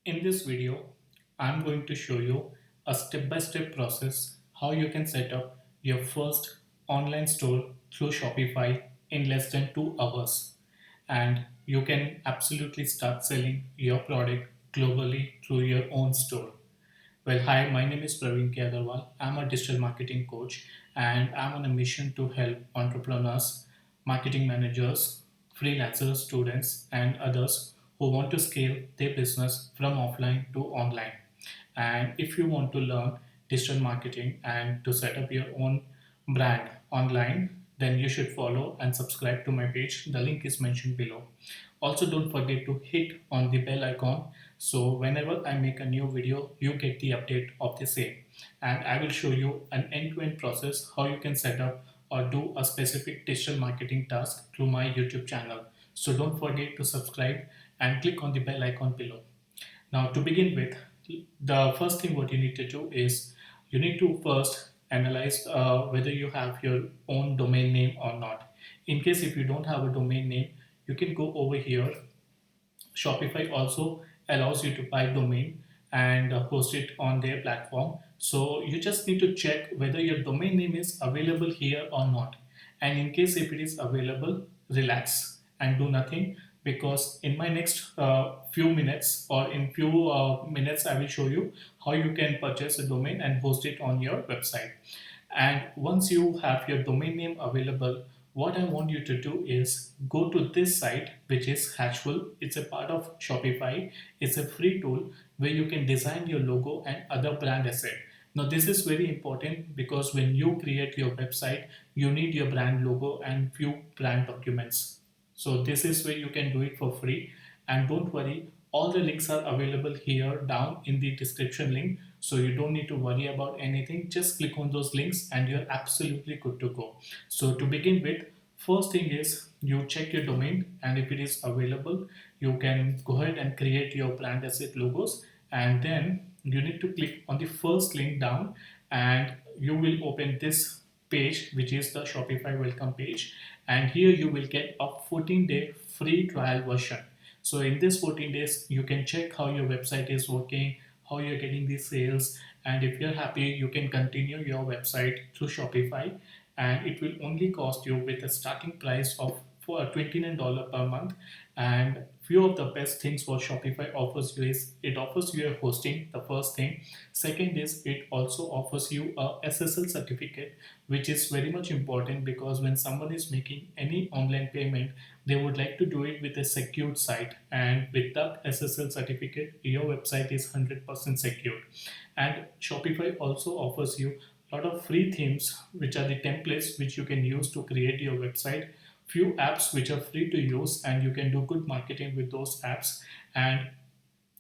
In this video, I'm going to show you a step-by-step process how you can set up your first online store through Shopify in less than 2 hours. And you can absolutely start selling your product globally through your own store. Well, hi, my name is Praveen K. Agarwal. I'm a digital marketing coach and I'm on a mission to help entrepreneurs, marketing managers, freelancers, students, and others who want to scale their business from offline to online. And if you want to learn digital marketing and to set up your own brand online, then you should follow and subscribe to my page. The link is mentioned below. Also, don't forget to hit on the bell icon so whenever I make a new video, you get the update of the same. And I will show you an end-to-end process how you can set up or do a specific digital marketing task through my YouTube channel. So don't forget to subscribe and click on the bell icon below. Now, to begin with, the first thing what you need to do is you need to first analyze whether you have your own domain name or not. In case if you don't have a domain name, you can go over here. Shopify also allows you to buy domain and host it on their platform. So you just need to check whether your domain name is available here or not. And in case if it is available, relax and do nothing, because in my next few minutes or in few minutes I will show you how you can purchase a domain and host it on your website. And once you have your domain name available, what I want you to do is go to this site, which is Hatchful. It's a part of Shopify. It's a free tool where you can design your logo and other brand asset. Now, this is very important because when you create your website, you need your brand logo and few brand documents. So this is where you can do it for free. And don't worry, all the links are available here down in the description link. So you don't need to worry about anything. Just click on those links and you're absolutely good to go. So to begin with, first thing is you check your domain, and if it is available, you can go ahead and create your brand asset logos, and then you need to click on the first link down and you will open this page, which is the Shopify welcome page, and here you will get a 14-day free trial version. So in this 14 days you can check how your website is working, how you're getting the sales, and if you're happy you can continue your website through Shopify, and it will only cost you with a starting price of for $29 per month. And few of the best things what Shopify offers you is it offers you a hosting, the first thing. Second is it also offers you a SSL certificate, which is very much important because when someone is making any online payment, they would like to do it with a secured site, and with that SSL certificate your website is 100% secured. And Shopify also offers you a lot of free themes, which are the templates which you can use to create your website, few apps which are free to use, and you can do good marketing with those apps. And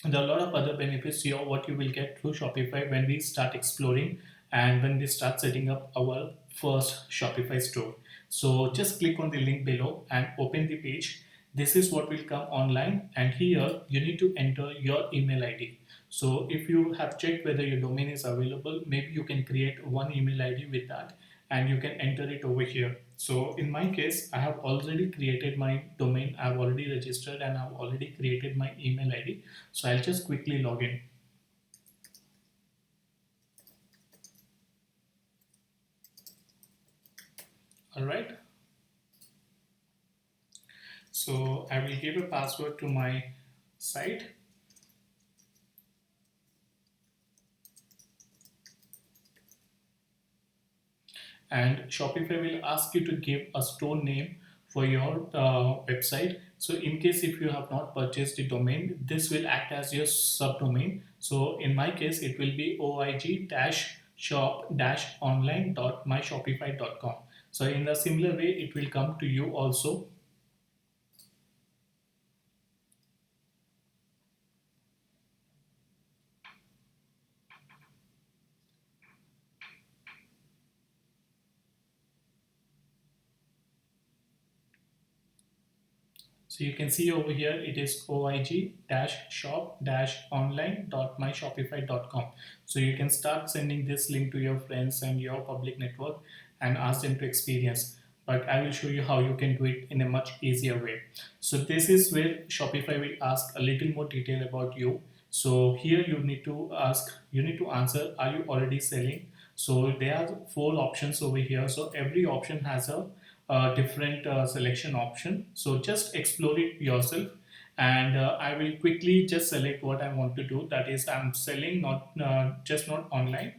there are a lot of other benefits here what you will get through Shopify when we start exploring and when we start setting up our first Shopify store. So just click on the link below and open the page. This is what will come online, and here you need to enter your email ID. So if you have checked whether your domain is available, maybe you can create one email ID with that and you can enter it over here. So in my case, I have already created my domain, I've already registered, and I've already created my email ID. So I'll just quickly log in. All right. So I will give a password to my site. And Shopify will ask you to give a store name for your website. So in case if you have not purchased the domain, this will act as your subdomain. So in my case, it will be oig-shop-online.myshopify.com. So in a similar way, it will come to you also. So you can see over here it is oig-shop-online.myshopify.com. So you can start sending this link to your friends and your public network and ask them to experience. But I will show you how you can do it in a much easier way. So this is where Shopify will ask a little more detail about you. So here you need to answer, are you already selling? So there are four options over here. So every option has a different selection option. So just explore it yourself. And I will quickly just select what I want to do. That is, I'm selling not just not online.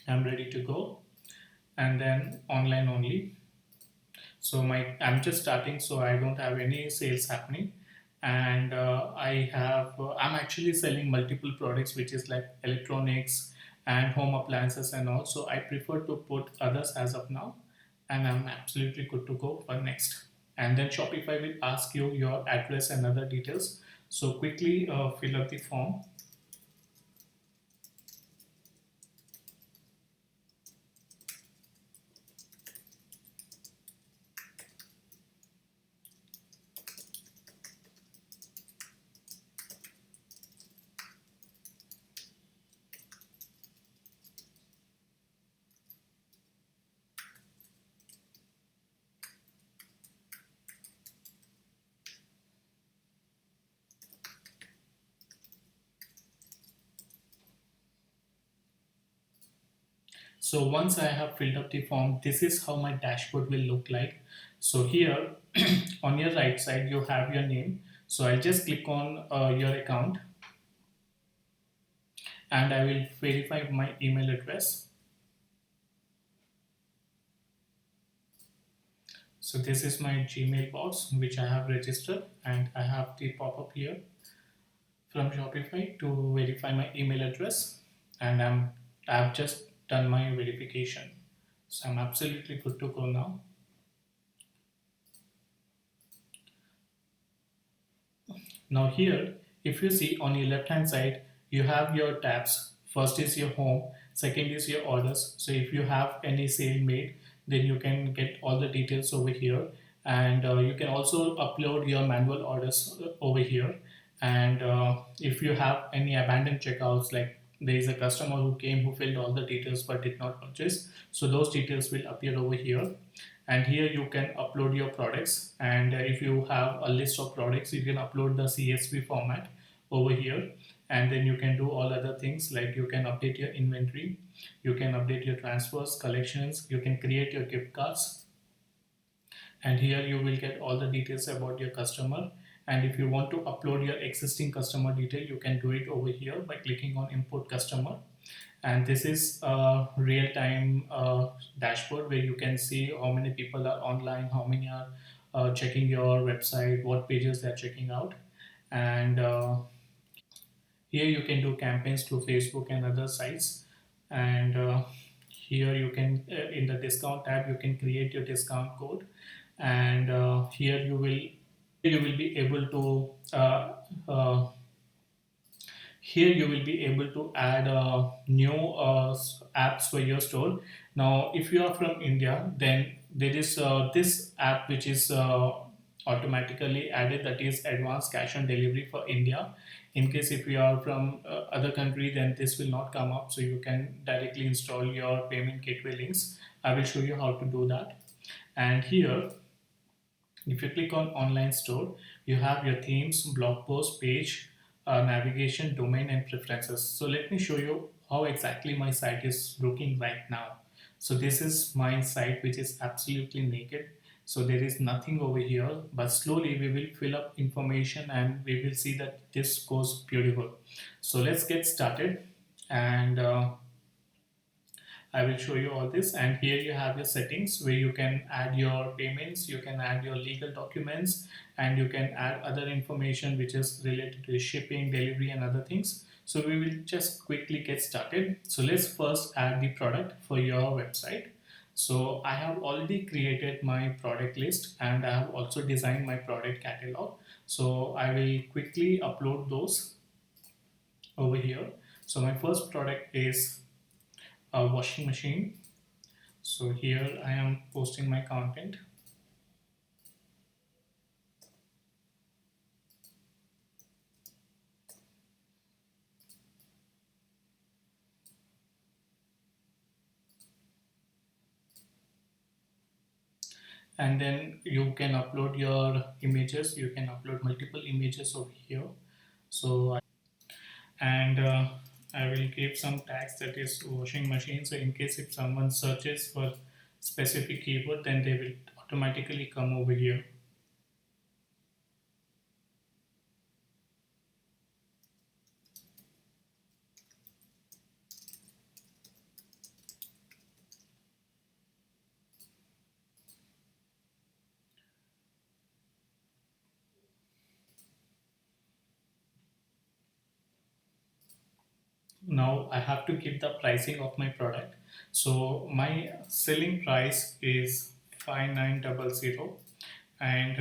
I'm ready to go, and then online only. So I'm just starting, so I don't have any sales happening. And I'm actually selling multiple products, which is like electronics and home appliances and all. So I prefer to put others as of now, and I'm absolutely good to go for next. And then Shopify will ask you your address and other details. So quickly fill up the form. So once I have filled up the form, this is how my dashboard will look like. So here on your right side, you have your name. So I'll just click on your account, and I will verify my email address. So this is my Gmail box which I have registered, and I have the pop-up here from Shopify to verify my email address, and I've just done my verification. So I'm absolutely good to go now. Now here, if you see on your left hand side, you have your tabs. First is your home, second is your orders. So if you have any sale made, then you can get all the details over here. And you can also upload your manual orders over here. And if you have any abandoned checkouts, like there is a customer who came who filled all the details but did not purchase, so those details will appear over here. And here you can upload your products, and if you have a list of products, you can upload the CSV format over here. And then you can do all other things, like you can update your inventory, you can update your transfers, collections, you can create your gift cards. And here you will get all the details about your customer. And if you want to upload your existing customer detail, you can do it over here by clicking on import customer. And this is a real-time dashboard where you can see how many people are online, how many are checking your website, what pages they're checking out. And here you can do campaigns to Facebook and other sites. And here you can in the discount tab, you can create your discount code. And here you will be able to here you will be able to add new apps for your store. Now if you are from India, then there is this app which is automatically added, that is advanced cash on delivery for India. In case if you are from other country, then this will not come up, so you can directly install your payment gateway links. I will show you how to do that. And here, if you click on online store, you have your themes, blog post, page, navigation, domain, and preferences. So let me show you how exactly my site is looking right now. So this is my site, which is absolutely naked. So there is nothing over here, but slowly we will fill up information and we will see that this goes beautiful. So let's get started. And I will show you all this. And here you have your settings where you can add your payments, you can add your legal documents, and you can add other information which is related to shipping, delivery, and other things. So we will just quickly get started. So let's first add the product for your website. So I have already created my product list, and I have also designed my product catalog. So I will quickly upload those over here. So my first product is a washing machine. So here I am posting my content. and then you can upload your images. You can upload multiple images over here. So and I will give some tags, that is washing machine. So in case if someone searches for specific keyword, then they will automatically come over here. Now I have to give the pricing of my product. So my selling price is 5900, and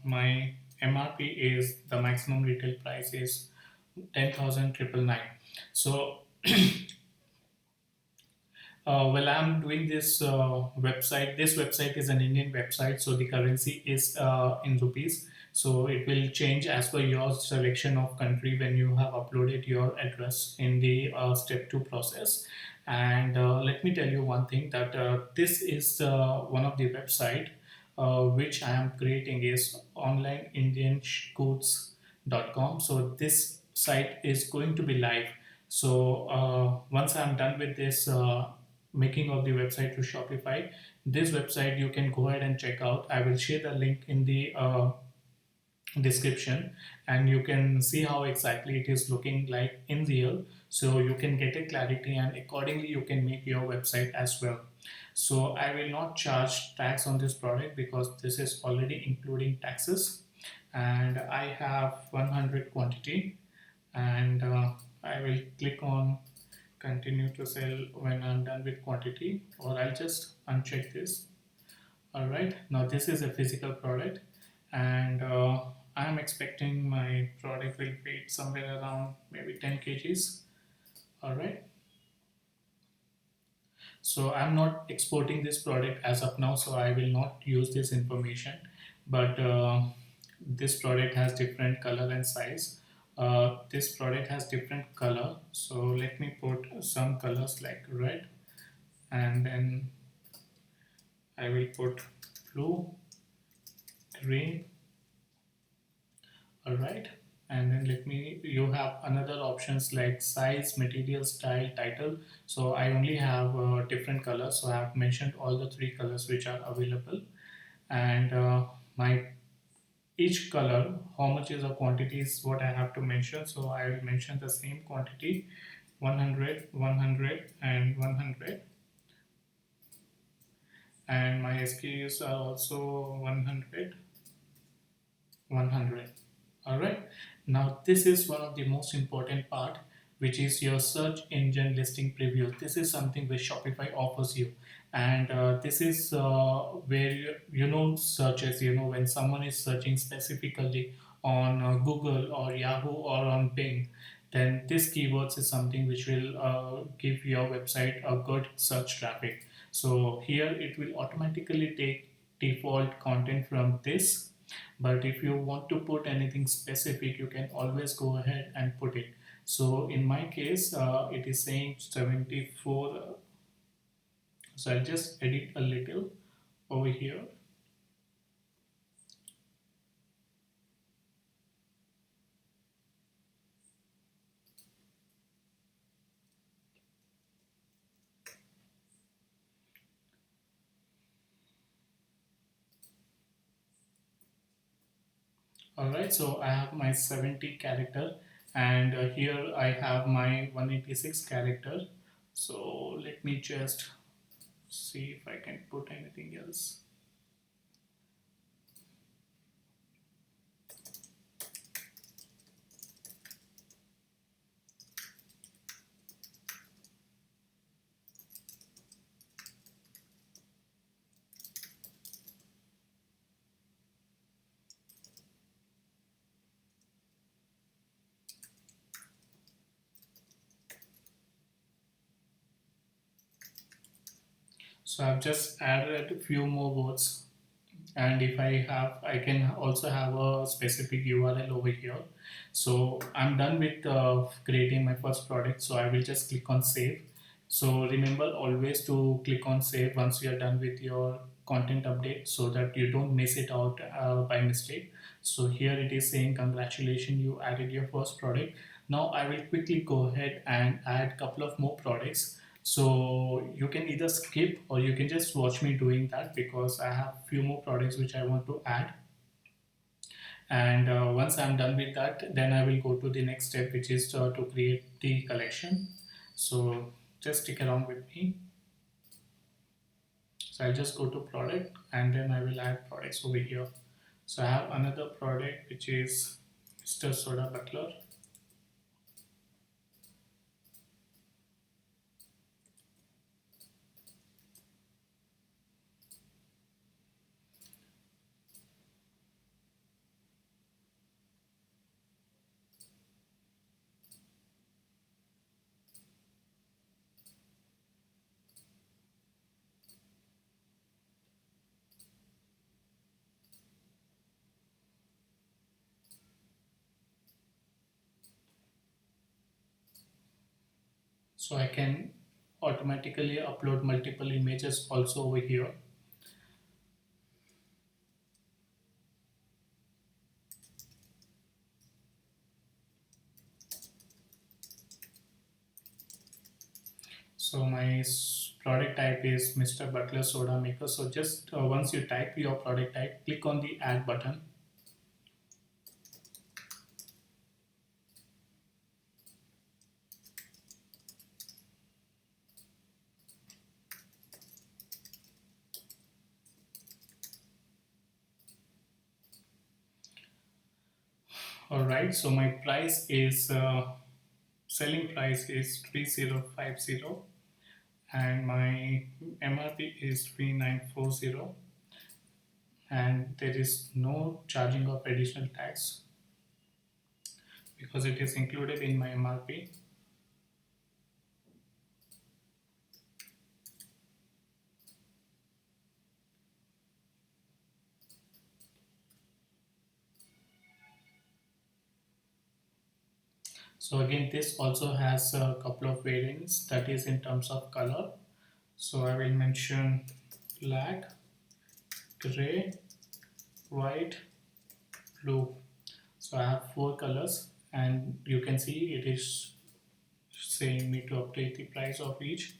my MRP is, the maximum retail price is 10,999. So well, I'm doing this website. This website is an Indian website, so the currency is in rupees. So it will change as per your selection of country when you have uploaded your address in the step 2 process. And let me tell you one thing, that this is one of the website which I am creating is onlineindiangoods.com. So this site is going to be live. So once I'm done with this making of the website to Shopify, this website you can go ahead and check out. I will share the link in the description, and you can see how exactly it is looking like in real, so you can get a clarity, and accordingly you can make your website as well. So I will not charge tax on this product because this is already including taxes, and I have 100 quantity, and I will click on continue to sell when I'm done with quantity, or I'll just uncheck this. Alright, now this is a physical product, and I'm expecting my product will weigh somewhere around maybe 10 kgs. Alright, so I'm not exporting this product as of now, so I will not use this information, but this product has different color and size. This product has different color, so let me put some colors like red, and then I will put blue, green. All right, and then let me, you have another options like size, material, style, title. So I only have different colors, so I have mentioned all the three colors which are available, and my each color, how much is the quantity is what I have to mention. So I will mention the same quantity, 100, 100, and 100, and my SKUs are also 100, 100. All right, now this is one of the most important part, which is your search engine listing preview. This is something which Shopify offers you, and this is where you know searches, you know, when someone is searching specifically on Google or Yahoo or on Bing, then this keywords is something which will give your website a good search traffic. So here it will automatically take default content from this, but if you want to put anything specific, you can always go ahead and put it. So in my case it is saying 74, so I'll just edit a little over here. Alright, so I have my 70 character, and here I have my 186 character. So let me just see if I can put anything else. So I've just added a few more words, and if I have, I can also have a specific URL over here. So I'm done with creating my first product, so I will just click on save. So remember always to click on save once you are done with your content update so that you don't miss it out by mistake. So here it is saying congratulations, you added your first product. Now I will quickly go ahead and add couple of more products. So you can either skip or you can just watch me doing that, because I have few more products which I want to add. And once I'm done with that, then I will go to the next step, which is to create the collection. So just stick around with me. So I'll just go to product and then I will add products over here. So I have another product which is Mr. Soda Butler. So I can automatically upload multiple images also over here. So my product type is Mr. Butler Soda Maker. So just once you type your product type, click on the add button. Alright, so my price is selling price is 3050 and my MRP is 3940, and there is no charging of additional tax because it is included in my MRP. So again, this also has a couple of variants, that is in terms of color. So I will mention black, gray, white, blue. So I have four colors, and you can see it is saying me to update the price of each.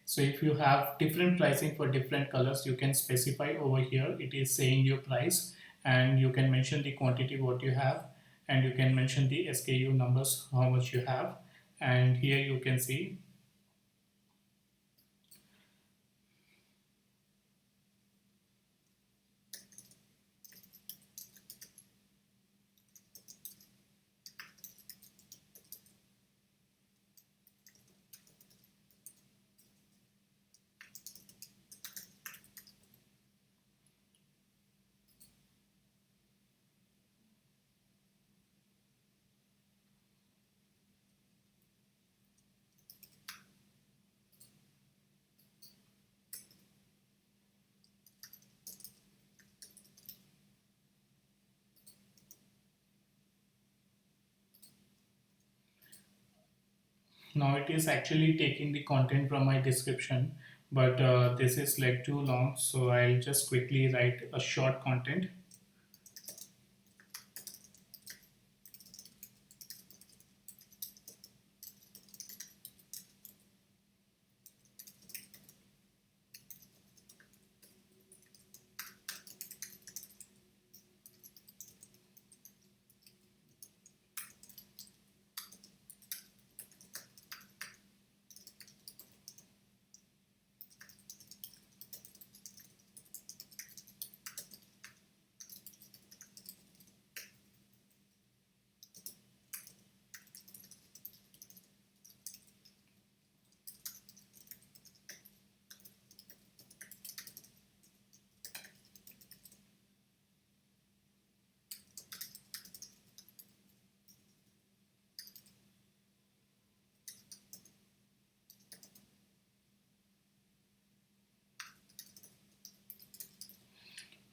So if you have different pricing for different colors, you can specify over here. It is saying your price, and you can mention the quantity what you have, and you can mention the SKU numbers how much you have, and here you can see. Now it is actually taking the content from my description, but this is like too long, so I'll just quickly write a short content.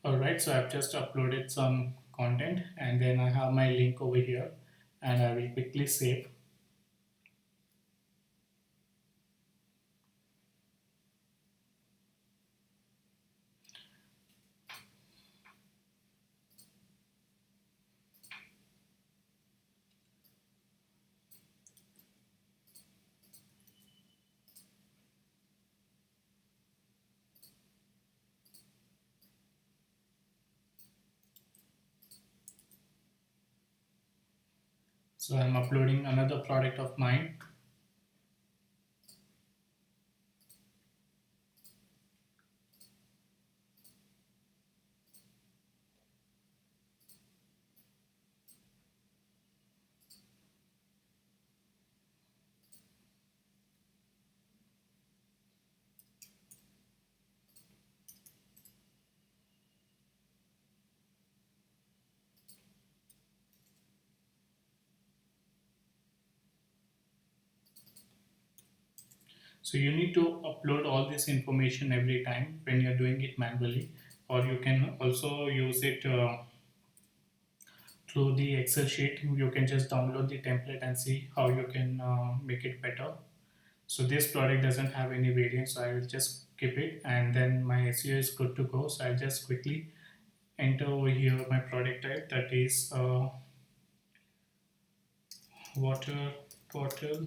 Alright, so I've just uploaded some content, and then I have my link over here, and I will quickly save. So I'm uploading another product of mine. So you need to upload all this information every time when you're doing it manually, or you can also use it through the Excel sheet. You can just download the template and see how you can make it better. So this product doesn't have any variant, so I will just skip it, and then my SEO is good to go. So I'll just quickly enter over here my product type, that is water bottle,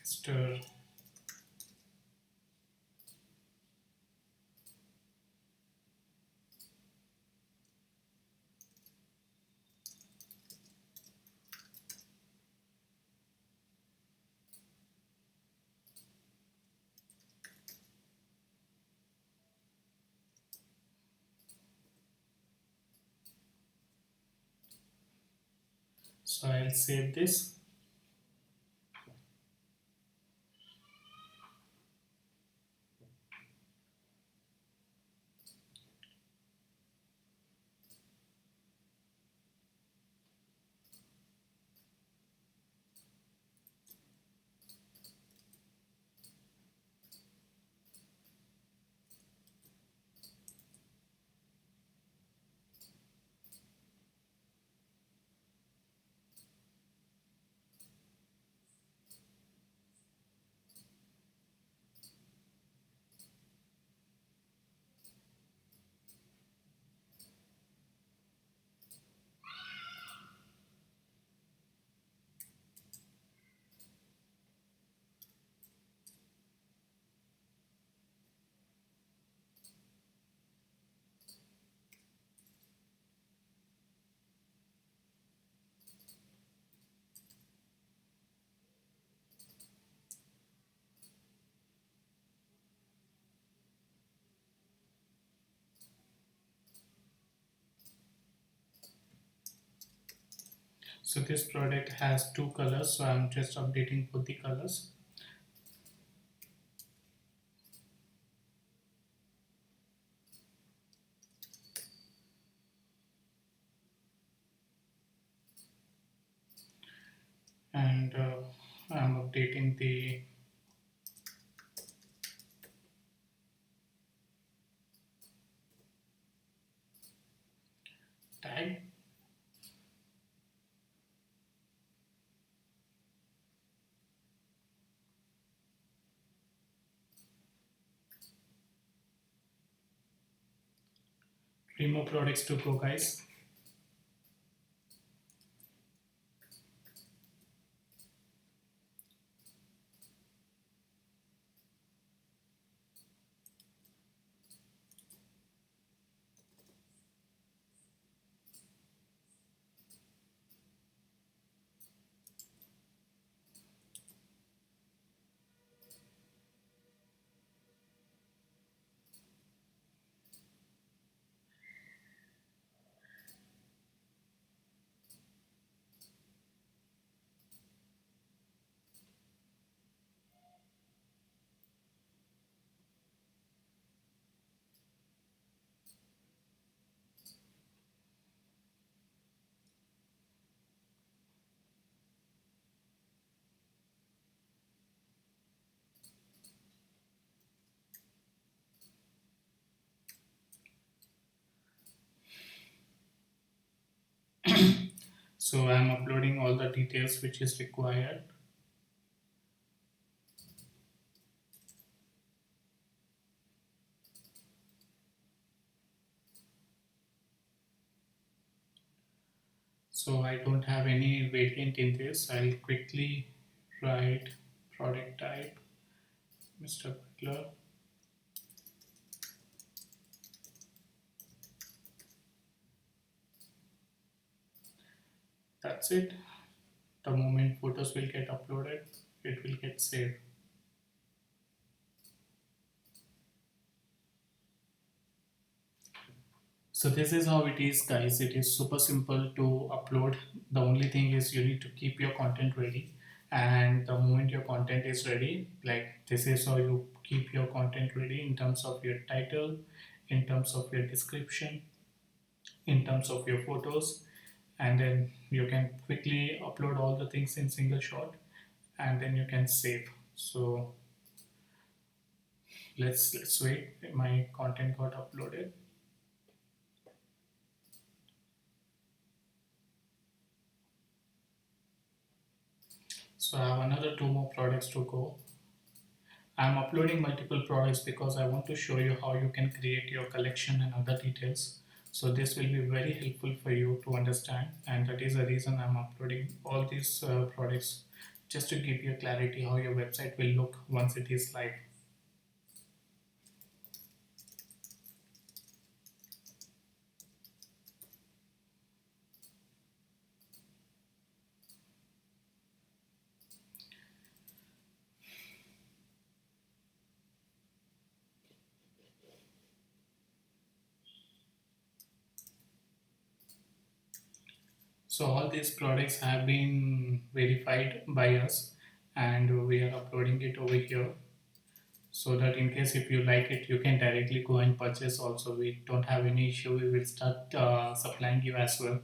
Mr. So I'll save this. So this product has two colors, so I'm just updating both the colors. And I'm updating the tag. Three more products to go, guys. So I'm uploading all the details which is required. So I don't have any variant in this. I'll quickly write product type, Mr. Butler. That's it. The moment photos will get uploaded, it will get saved. So this is how it is, guys. It is super simple to upload. The only thing is you need to keep your content ready, and the moment your content is ready, like this is how you keep your content ready in terms of your title, in terms of your description, in terms of your photos, and then you can quickly upload all the things in single shot, and then you can save. So let's wait. My content got uploaded. So I have another two more products to go. I'm uploading multiple products because I want to show you how you can create your collection and other details. So this will be very helpful for you to understand, and that is the reason I'm uploading all these products, just to give you clarity how your website will look once it is live. So all these products have been verified by us, and we are uploading it over here, so that in case if you like it, you can directly go and purchase also. We don't have any issue. We will start supplying you as well.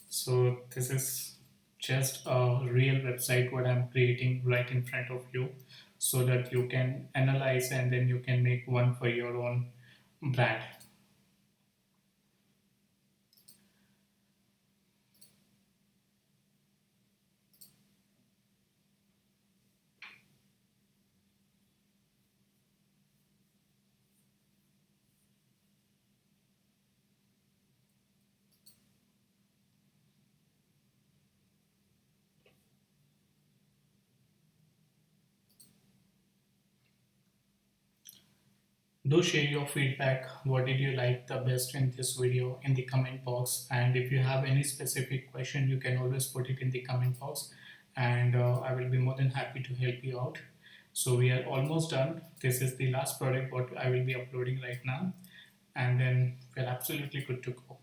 So this is just a real website what I'm creating right in front of you, so that you can analyze and then you can make one for your own brand. Do share your feedback. What did you like the best in this video in the comment box? And if you have any specific question, you can always put it in the comment box, and I will be more than happy to help you out. So we are almost done. This is the last product what I will be uploading right now, and then we're absolutely good to go.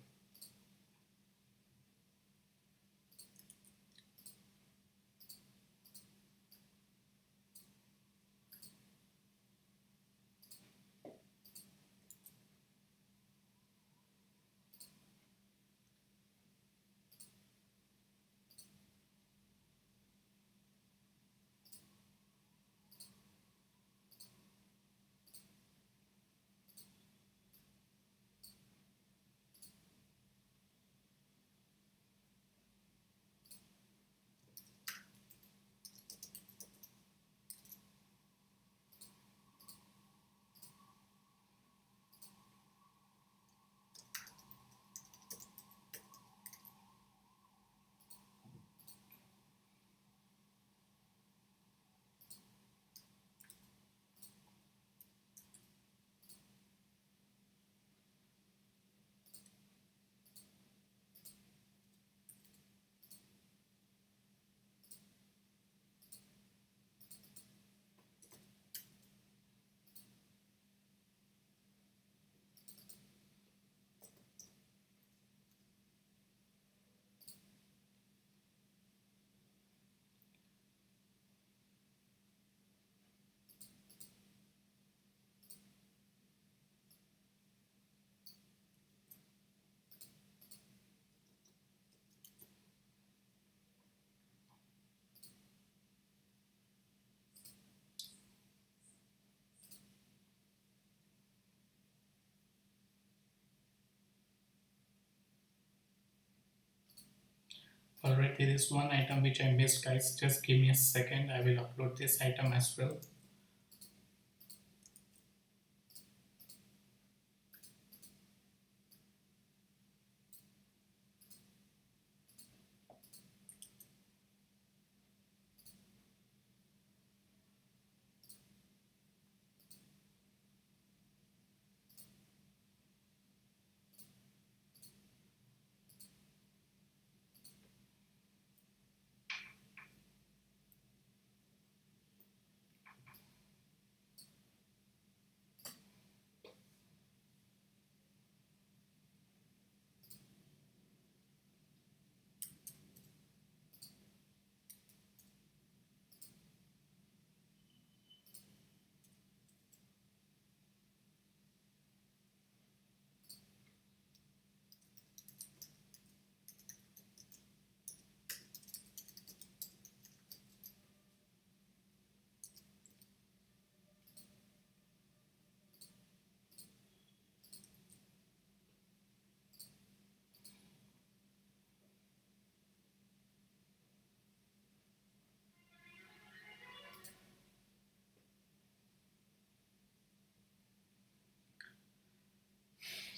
Alright, there is one item which I missed, guys. Just give me a second. I will upload this item as well.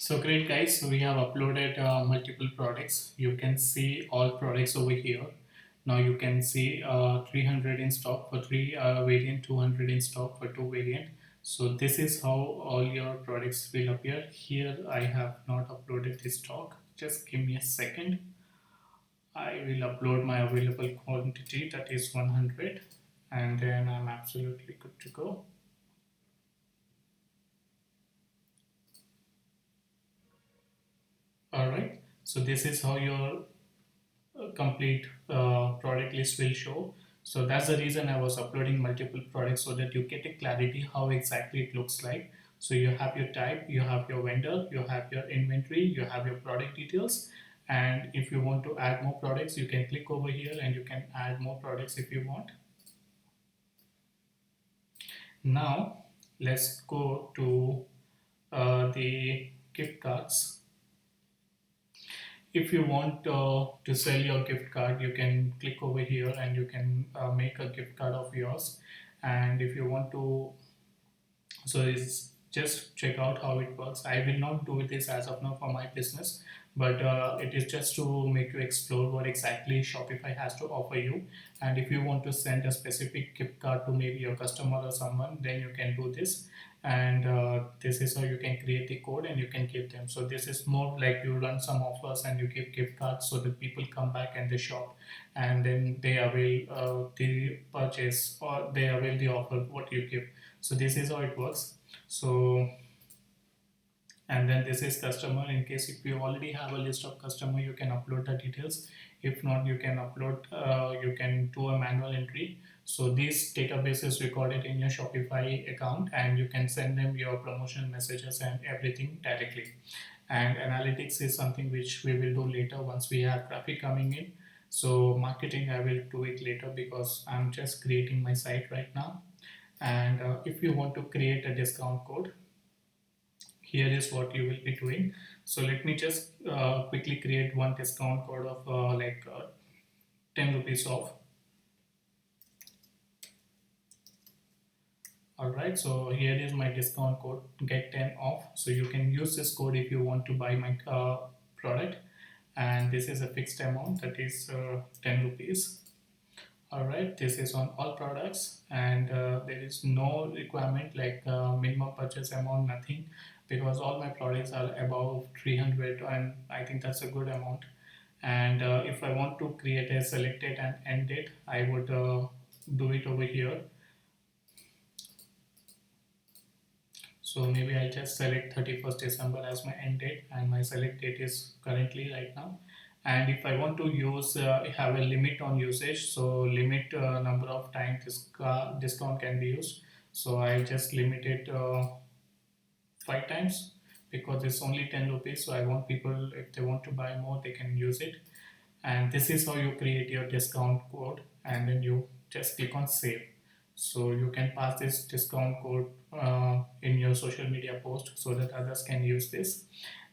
So great guys, so we have uploaded multiple products. You can see all products over here. Now you can see 300 in stock for 3 variant, 200 in stock for 2 variant. So this is how all your products will appear. Here I have not uploaded the stock. Just give me a second. I will upload my available quantity, that is 100, and then I'm absolutely good to go. Alright, so this is how your complete product list will show. So that's the reason I was uploading multiple products, so that you get a clarity how exactly it looks like. So you have your type, you have your vendor, you have your inventory, you have your product details, and if you want to add more products, you can click over here and you can add more products if you want. Now let's go to the gift cards. If you want to sell your gift card, you can click over here and you can make a gift card of yours. And if you want to, so it's just check out how it works. I will not do this as of now for my business, but it is just to make you explore what exactly Shopify has to offer you. And if you want to send a specific gift card to maybe your customer or someone, then you can do this. And this is how you can create the code and you can give them. So this is more like you run some offers and you give gift cards so that people come back and they shop, and then they avail the purchase or they avail the offer what you give. So this is how it works. So, and then this is customer. In case if you already have a list of customer, you can upload the details. If not, you can upload, you can do a manual entry. So this database is recorded in your Shopify account and you can send them your promotion messages and everything directly. And analytics is something which we will do later once we have traffic coming in. So marketing I will do it later because I'm just creating my site right now. And if you want to create a discount code, here is what you will be doing. So let me just quickly create one discount code of 10 rupees off. Alright, so here is my discount code, get 10 off. So you can use this code if you want to buy my product, and this is a fixed amount, that is 10 rupees. Alright, this is on all products, and there is no requirement like minimum purchase amount, nothing, because all my products are above 300 and I think that's a good amount. And if I want to create a selected and end date, I would do it over here. So maybe I'll just select 31st December as my end date, and my select date is currently right now. And if I want to use, have a limit on usage, so limit number of times this discount can be used. So I just limit it 5 times because it's only 10 rupees. So I want people, if they want to buy more, they can use it. And this is how you create your discount code, and then you just click on save. So you can pass this discount code in your social media post so that others can use this.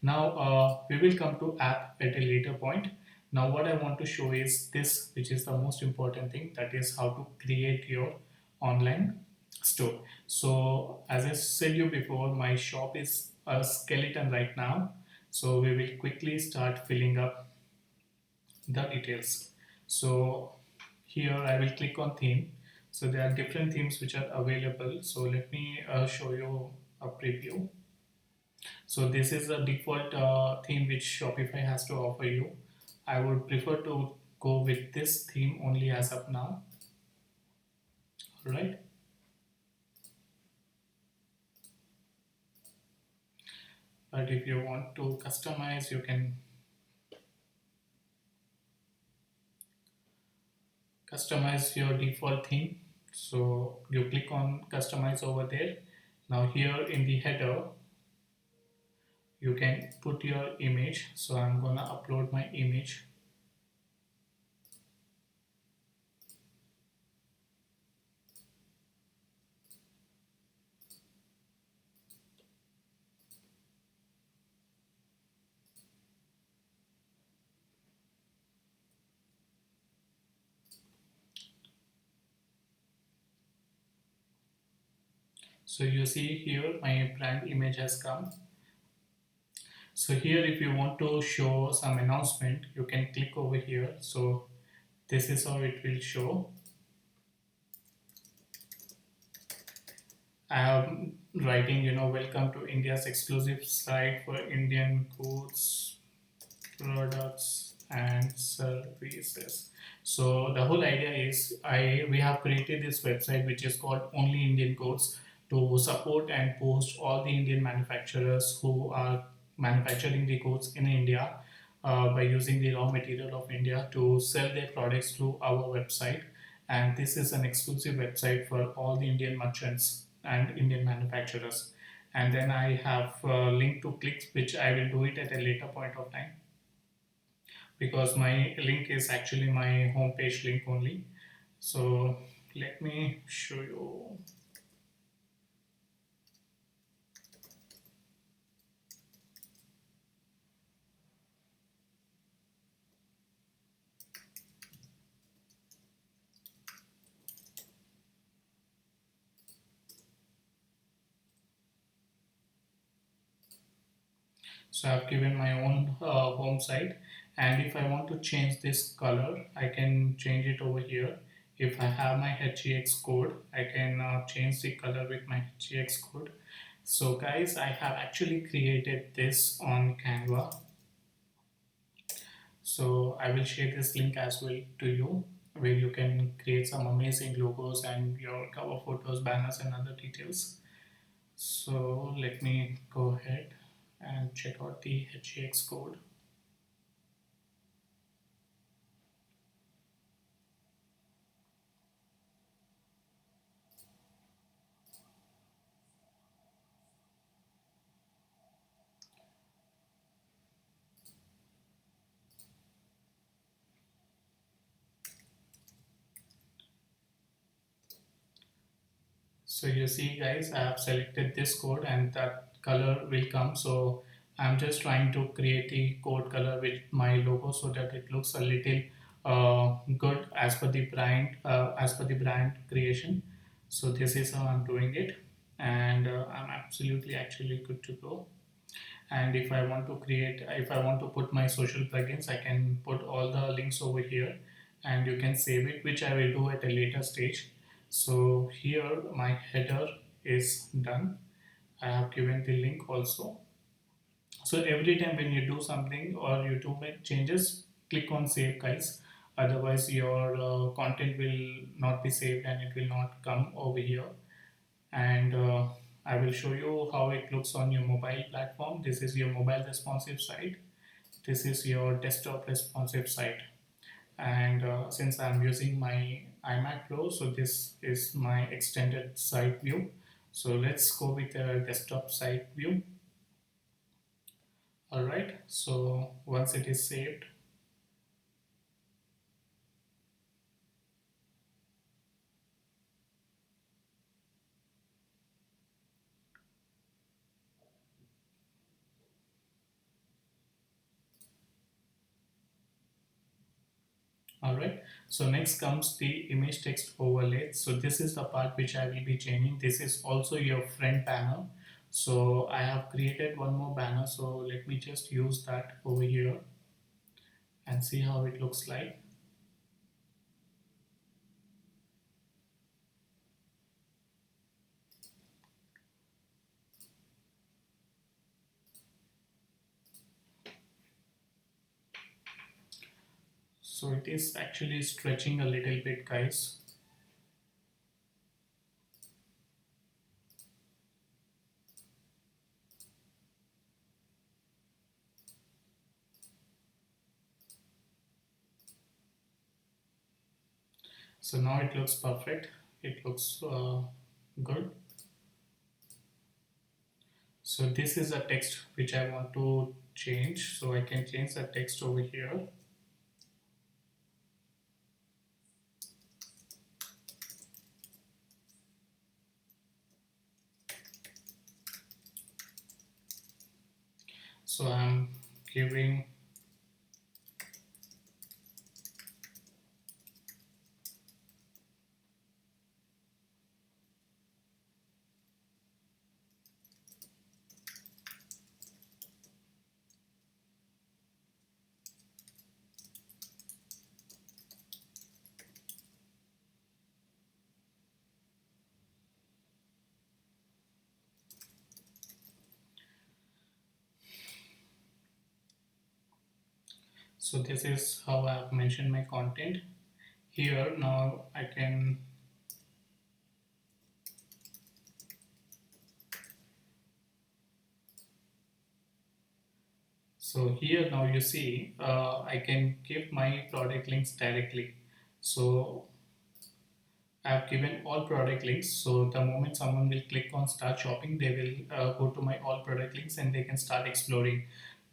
Now we will come to app at a later point. Now what I want to show is this, which is the most important thing, that is how to create your online store. So as I said you before, my shop is a skeleton right now. So we will quickly start filling up the details. So here I will click on theme. So there are different themes which are available. So let me show you a preview. So this is the default theme which Shopify has to offer you. I would prefer to go with this theme only as of now. All right. But if you want to customize, you can customize your default theme. So you click on customize over there. Now here in the header, you can put your image. So I'm gonna upload my image. So you see here my brand image has come. So here if you want to show some announcement, you can click over here. So this is how it will show. I am writing, welcome to India's exclusive site for Indian goods, products and services. So the whole idea is we have created this website which is called Only Indian Codes to support and post all the Indian manufacturers who are manufacturing the codes in India by using the raw material of India to sell their products through our website. And this is an exclusive website for all the Indian merchants and Indian manufacturers. And then I have a link to clicks, which I will do it at a later point of time because my link is actually my homepage link only. So let me show you. So I've given my own home site, and if I want to change this color, I can change it over here. If I have my HEX code, I can change the color with my HEX code. So guys, I have actually created this on Canva. So I will share this link as well to you, where you can create some amazing logos and your cover photos, banners and other details. So let me go ahead and check out the HEX code. So you see guys, I have selected this code and that color will come. So I'm just trying to create the code color with my logo so that it looks a little good as per the brand creation. So this is how I'm doing it, and I'm absolutely actually good to go. And if I want to put my social plugins, I can put all the links over here and you can save it, which I will do at a later stage. So here my header is done. I have given the link also. So every time when you do something or you do make changes, click on save guys. Otherwise your content will not be saved and it will not come over here. And I will show you how it looks on your mobile platform. This is your mobile responsive site. This is your desktop responsive site. And since I'm using my iMac Pro, so this is my extended site view. So let's go with the desktop site view. All right. So once it is saved, alright, so next comes the image text overlay. So this is the part which I will be changing. This is also your front banner. So I have created one more banner. So let me just use that over here and see how it looks like. So it is actually stretching a little bit guys. So now it looks perfect. It looks good. So this is a text which I want to change. So I can change the text over here. So I'm giving So this is how I have mentioned my content here. Now I can, so here now you see I can give my product links directly. So I have given all product links. So the moment someone will click on start shopping, they will go to my all product links and they can start exploring.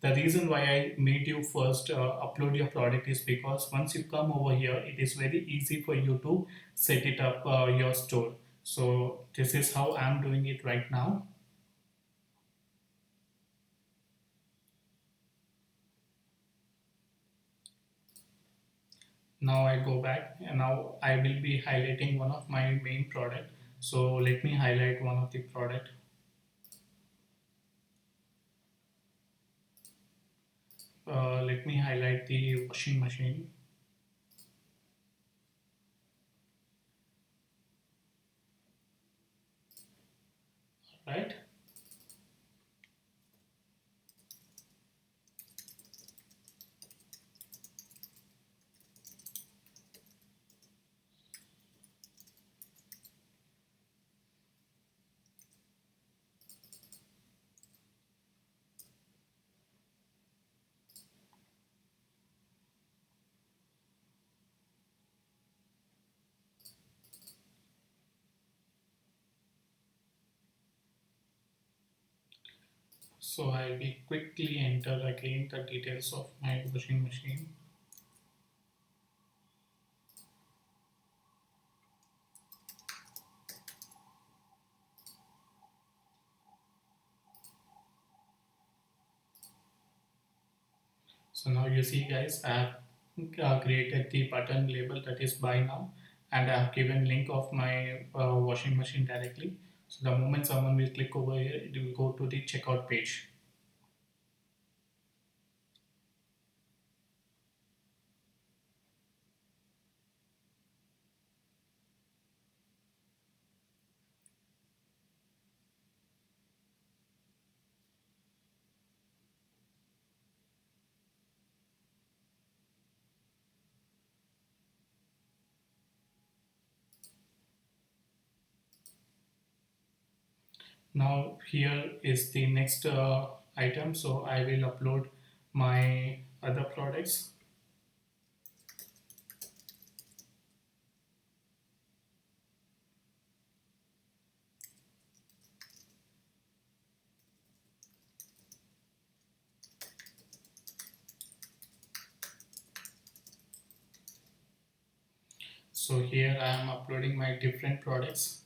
The reason why I made you first upload your product is because once you come over here, it is very easy for you to set it up your store. So this is how I'm doing it right now. Now I go back and now I will be highlighting one of my main product. So let me highlight one of the product. Let me highlight the washing machine. Right. So I will quickly enter again the details of my washing machine. So now you see guys, I have created the button label that is buy now, and I have given link of my washing machine directly. So the moment someone will click over here, it will go to the checkout page. Now here is the next item. So I will upload my other products. So here I am uploading my different products.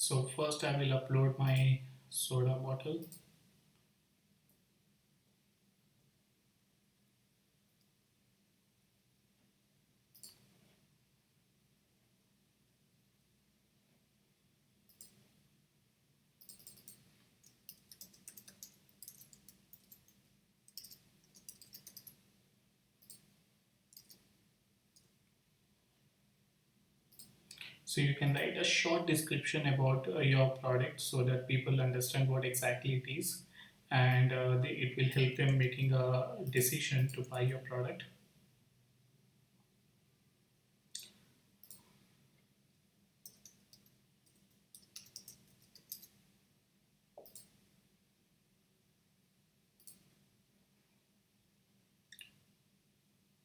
So first I will upload my soda bottle. So you can write a short description about your product so that people understand what exactly it is, and it will help them making a decision to buy your product.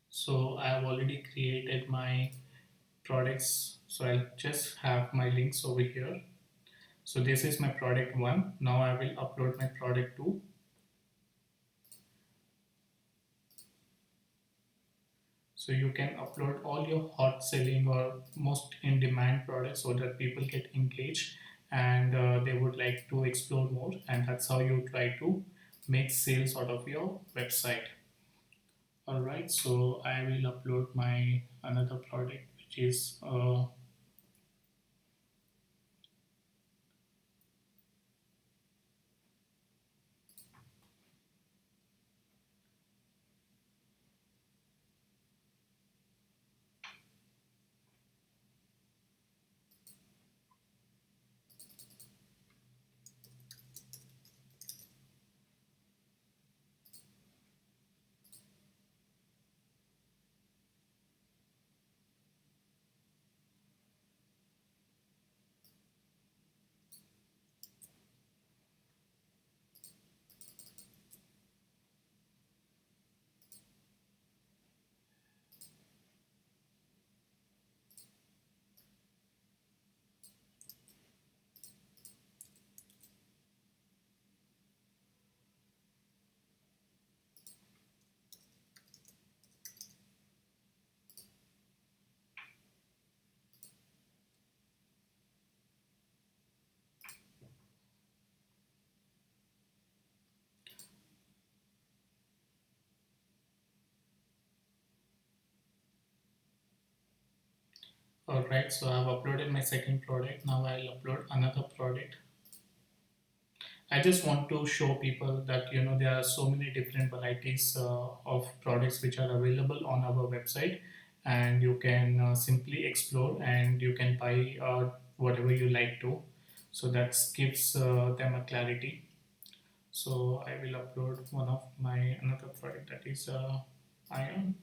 So I have already created my products. So I'll just have my links over here. So this is my product one. Now I will upload my product two. So you can upload all your hot selling or most in demand products so that people get engaged and they would like to explore more. And that's how you try to make sales out of your website. All right. So I will upload my another product which is Alright, so I've uploaded my second product. Now I'll upload another product. I just want to show people that there are so many different varieties of products which are available on our website, and you can simply explore and you can buy whatever you like to. So that gives them a clarity. So I will upload one of my another product, that is iron.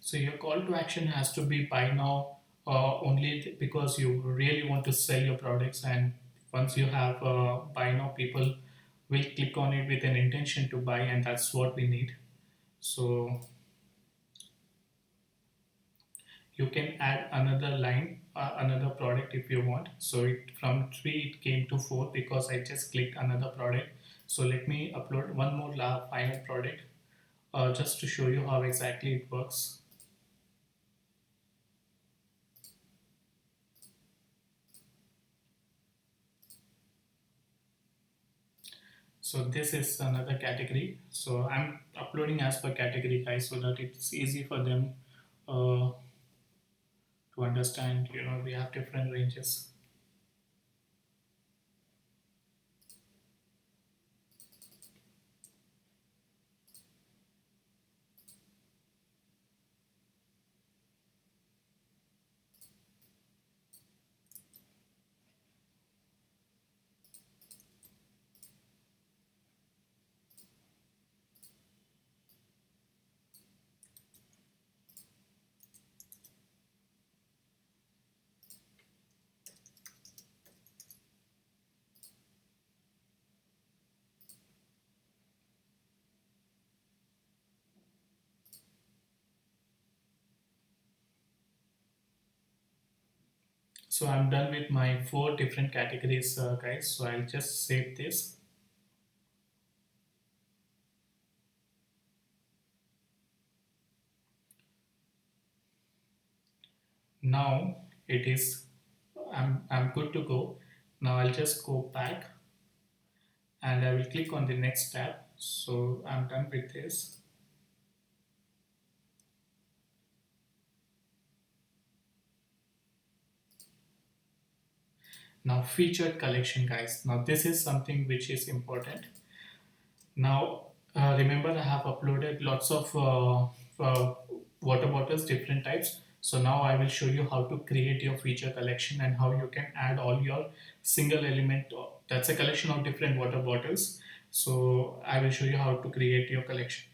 So your call to action has to be buy now, only because you really want to sell your products, and once you have buy now, people will click on it with an intention to buy, and that's what we need. So you can add another line, another product if you want. So from 3 it came to 4 because I just clicked another product. So let me upload one more final product, just to show you how exactly it works. So this is another category. So I'm uploading as per category, guys, so that it's easy for them uh, to understand. We have different ranges. So I'm done with my 4 different categories, guys. So I'll just save this. Now it is. I'm good to go. Now I'll just go back and I will click on the next tab. So I'm done with this. Now featured collection, guys. Now this is something which is important. Now, remember I have uploaded lots of water bottles, different types. So now I will show you how to create your feature collection and how you can add all your single element. That's a collection of different water bottles. So I will show you how to create your collection.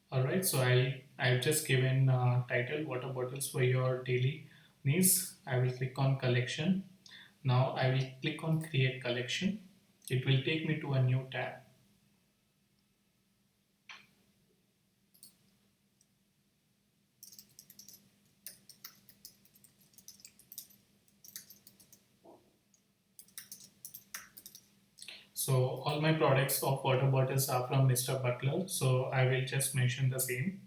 All right. So I've just given title water bottles for your daily needs. I will click on collection. Now I will click on create collection. It will take me to a new tab. So all my products of water bottles are from Mr. Butler. So I will just mention the same.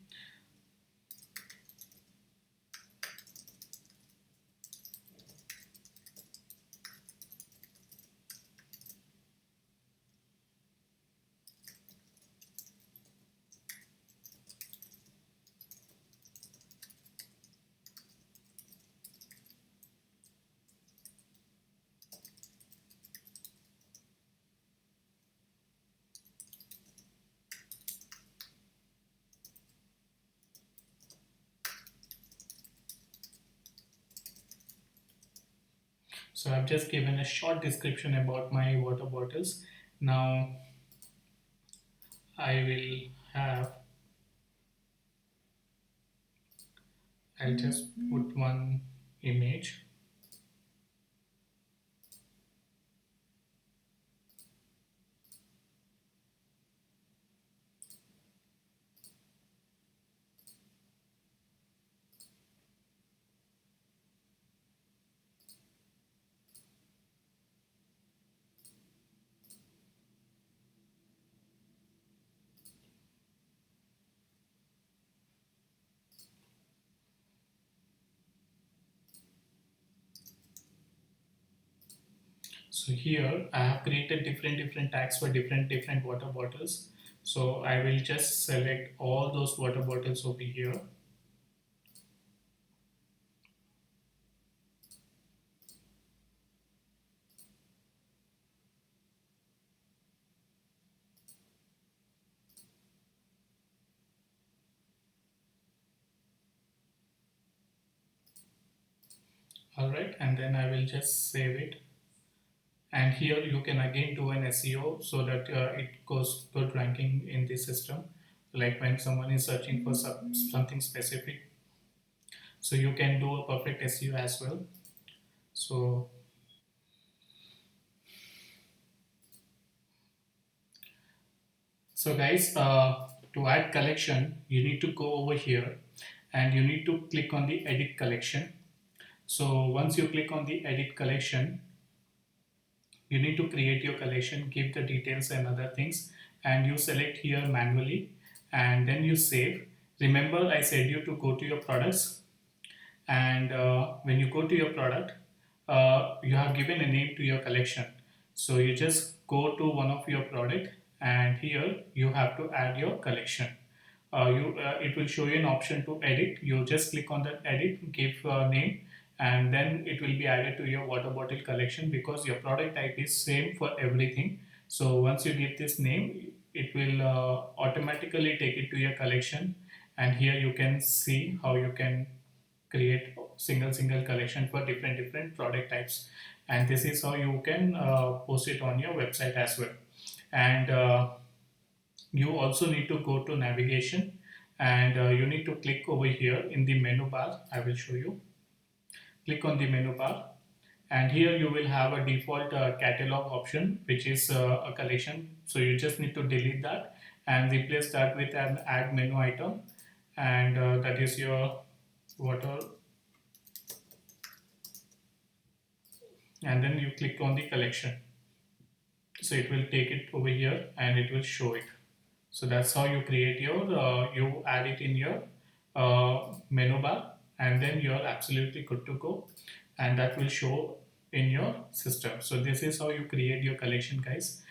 So I've just given a short description about my water bottles. Now I will have, I'll just put one. image. So here I have created different tags for different water bottles. So I will just select all those water bottles over here. Alright, and then I will just save it. And here you can again do an SEO so that it goes good ranking in the system. Like when someone is searching for something specific, so you can do a perfect SEO as well. So so guys, to add collection you need to go over here and you need to click on the edit collection. So once you click on the edit collection, you need to create your collection, give the details and other things, and you select here manually, and then you save. Remember I said you to go to your products, and when you go to your product, you have given a name to your collection. So you just go to one of your product, and here you have to add your collection. It will show you an option to edit. You just click on that edit, give a name, and then it will be added to your water bottle collection because your product type is same for everything. So once you give this name, it will automatically take it to your collection, and here you can see how you can create single collection for different product types, and this is how you can post it on your website as well. And you also need to go to navigation, and you need to click over here in the menu bar. I will show you. Click on the menu bar, and here you will have a default catalog option, which is a collection. So you just need to delete that and replace that with an add menu item, and that is your water. And then you click on the collection, so it will take it over here and it will show it. So that's how you create your you add it in your menu bar, and then you're absolutely good to go, and that will show in your system. So this is how you create your collection, guys.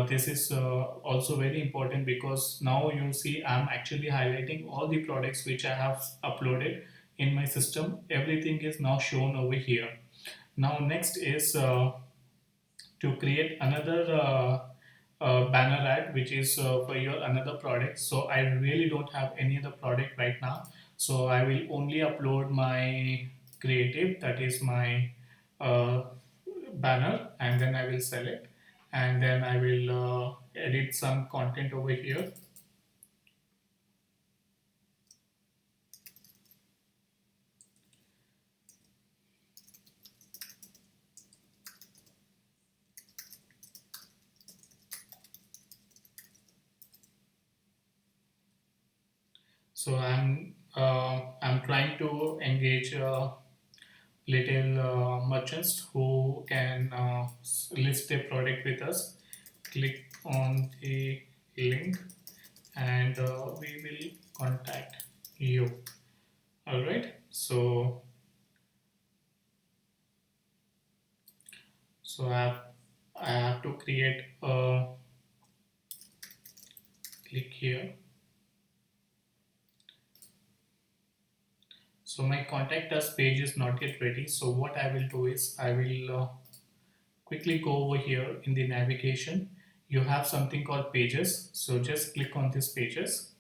This is also very important because now you see I'm actually highlighting all the products which I have uploaded in my system. Everything is now shown over here. Now next is to create another banner ad which is for your another product. So I really don't have any other product right now, so I will only upload my creative, that is my uh, banner, and then I will select, and then I will edit some content over here. So I'm trying to engage little merchants who can list their product with us. Click on the link, and we will contact you. All right. So I have to create a click here. So my contact us page is not yet ready. So what I will do is I will quickly go over here in the navigation. You have something called pages. So just click on this pages,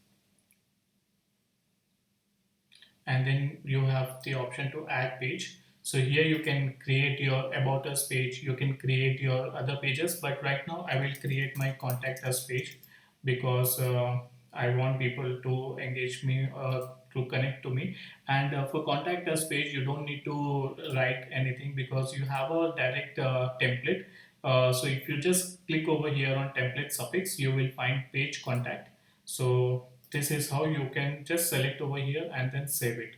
and then you have the option to add page. So here you can create your about us page, you can create your other pages, but right now I will create my contact us page because I want people to engage me to connect to me. And for contact us page, you don't need to write anything because you have a direct template. So if you just click over here on template suffix, you will find page contact. So this is how you can just select over here and then save it.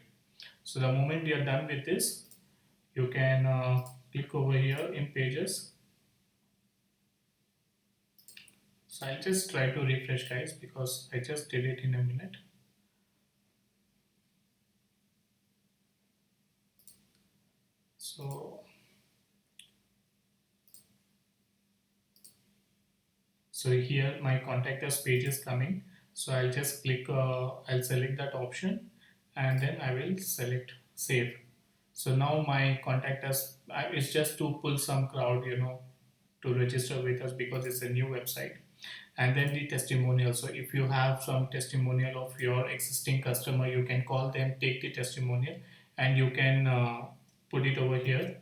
So the moment you're done with this, you can click over here in pages. So I'll just try to refresh, guys, because I just did it in a minute. So, so here my contact us page is coming. So I'll just click, I'll select that option and then I will select save. So now my contact us is just to pull some crowd, to register with us because it's a new website. And then the testimonial. So if you have some testimonial of your existing customer, you can call them, take the testimonial, and you can put it over here.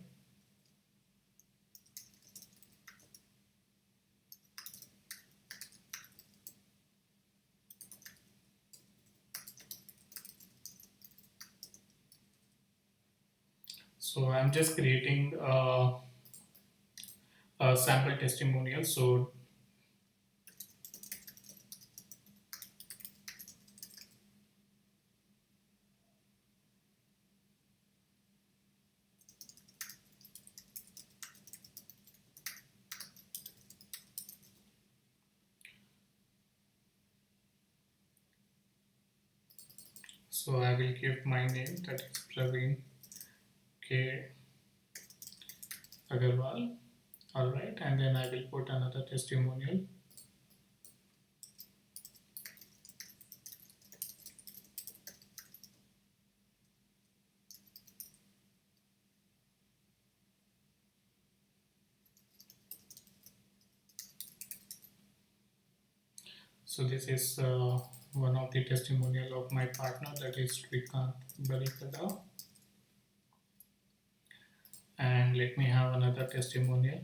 So I'm just creating a sample testimonial. So I will give my name, that is Praveen K. Agarwal. All right, and then I will put another testimonial. So this is one of the testimonial of my partner, that is Srikant Barikada. And let me have another testimonial.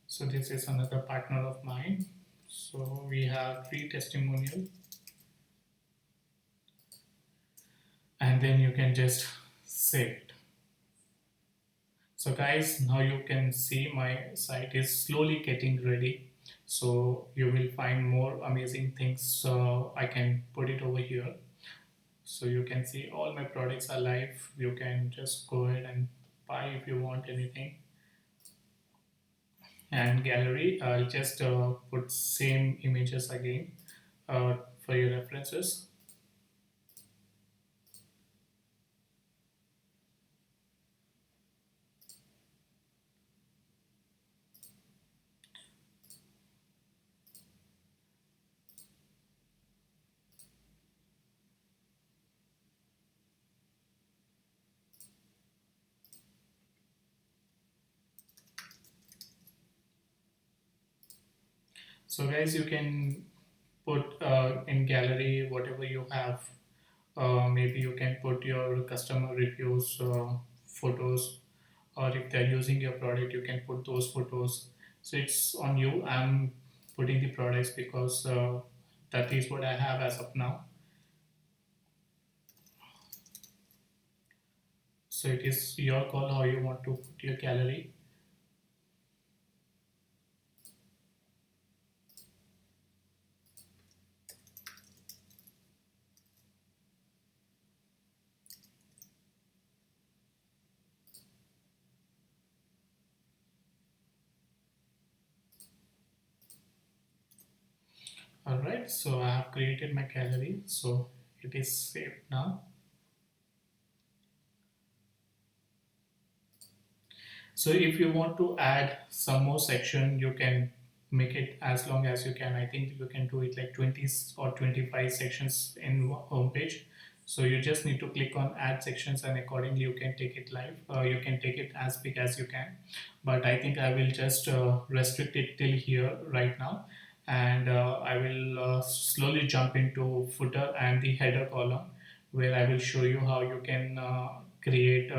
So this is another partner of mine. So we have 3 testimonial, and then you can just save it. So guys, now you can see my site is slowly getting ready. So you will find more amazing things. So I can put it over here. So you can see all my products are live. You can just go ahead and buy if you want anything. And gallery, I'll just put same images again for your references. So guys, you can put in gallery whatever you have. Maybe you can put your customer reviews, photos, or if they're using your product, you can put those photos. So it's on you. I'm putting the products because that is what I have as of now. So it is your call how you want to put your gallery. All right, so I have created my gallery, so it is saved now. So if you want to add some more section, you can make it as long as you can. I think you can do it like 20 or 25 sections in home page. So you just need to click on add sections and accordingly you can take it live. You can take it as big as you can. But I think I will just restrict it till here right now. and I will slowly jump into footer and the header column, where I will show you how you can create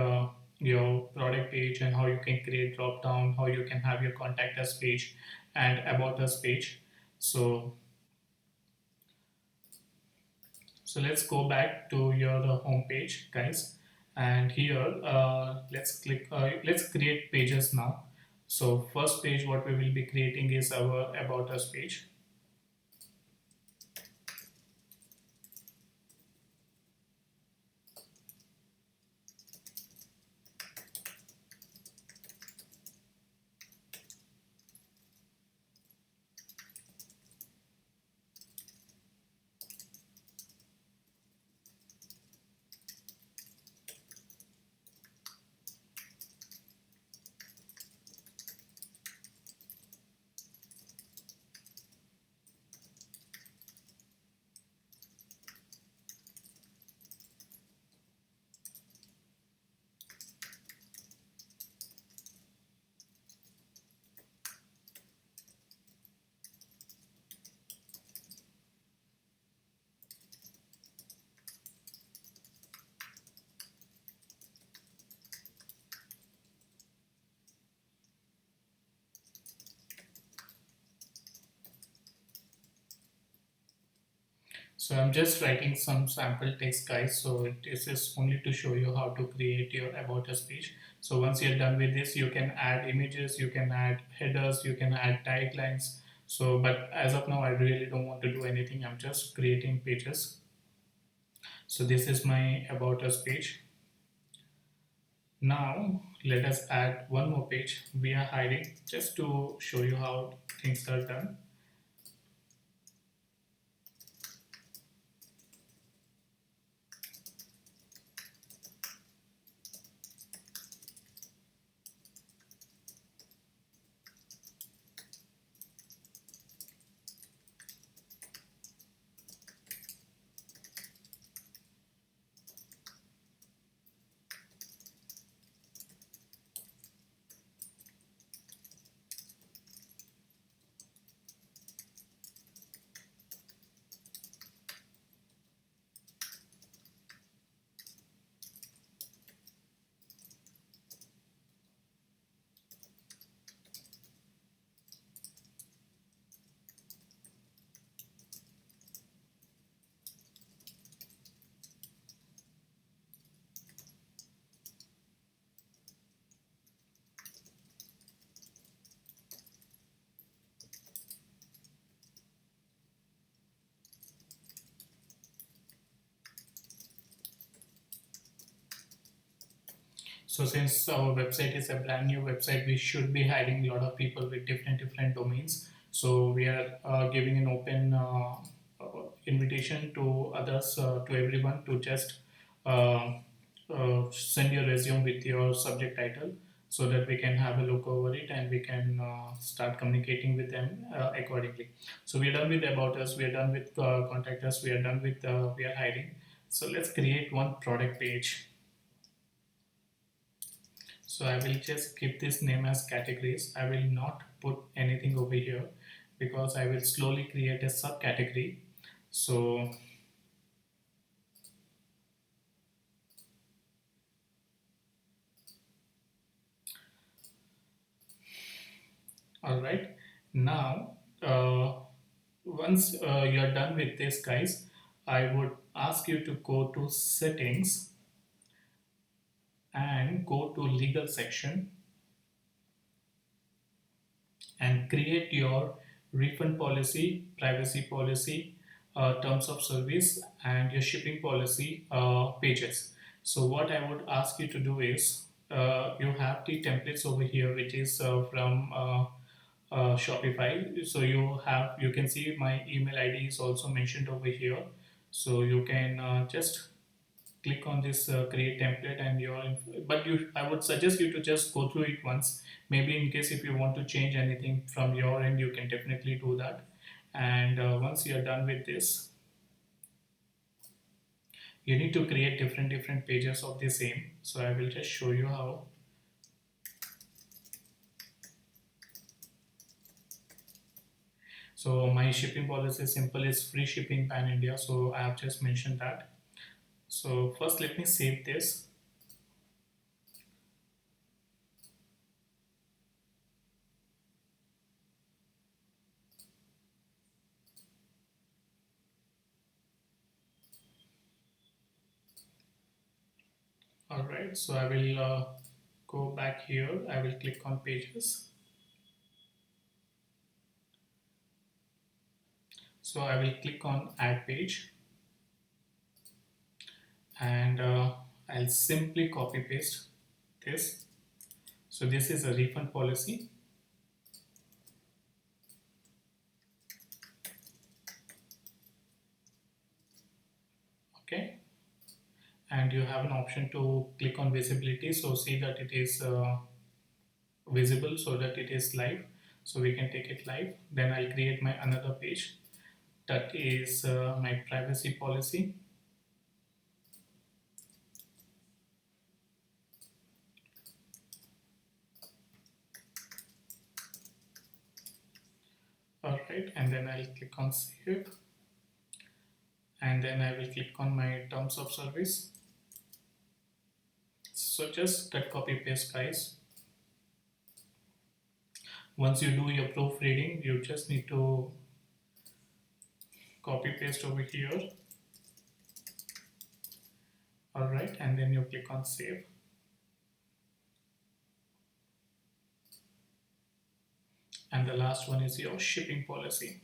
your product page, and how you can create drop down, how you can have your contact us page and about us page. So so let's go back to your home page, guys, and here let's create pages now. So first page what we will be creating is our about us page. So I'm just writing some sample text, guys. So this is only to show you how to create your about us page. So once you're done with this, you can add images, you can add headers, you can add taglines. So, but as of now, I really don't want to do anything. I'm just creating pages. So this is my about us page. Now let us add one more page via hiding, just to show you how things are done. So since our website is a brand new website, we should be hiring a lot of people with different domains. So we are giving an open invitation to others, to everyone, to just uh, send your resume with your subject title, so that we can have a look over it and we can start communicating with them accordingly. So we are done with about us, we are done with contact us, we are done with we are hiring. So let's create one product page. So I will just keep this name as categories. I will not put anything over here, because I will slowly create a subcategory. So, all right. Now, once you're done with this, guys, I would ask you to go to settings and go to legal section and create your refund policy, privacy policy, terms of service, and your shipping policy pages. So what I would ask you to do is, you have the templates over here, which is from Shopify. So you can see my email ID is also mentioned over here. So you can just click on this create template, and but I would suggest you to just go through it once. Maybe in case if you want to change anything from your end, you can definitely do that. And once you are done with this, you need to create different pages of the same. So I will just show you how. So my shipping policy is simple, is free shipping pan India, so I have just mentioned that. So first let me save this. All right, so I will go back here. I will click on pages. So I will click on add page, and I'll simply copy paste this. So this is a refund policy. Okay, and you have an option to click on visibility, so see that it is visible, so that it is live. So we can take it live. Then I'll create my another page, that is my privacy policy. All right, and then I'll click on save, and then I will click on my terms of service. So just cut copy paste, guys. Once you do your proofreading, you just need to copy paste over here. All right, and then you click on save. And the last one is your shipping policy.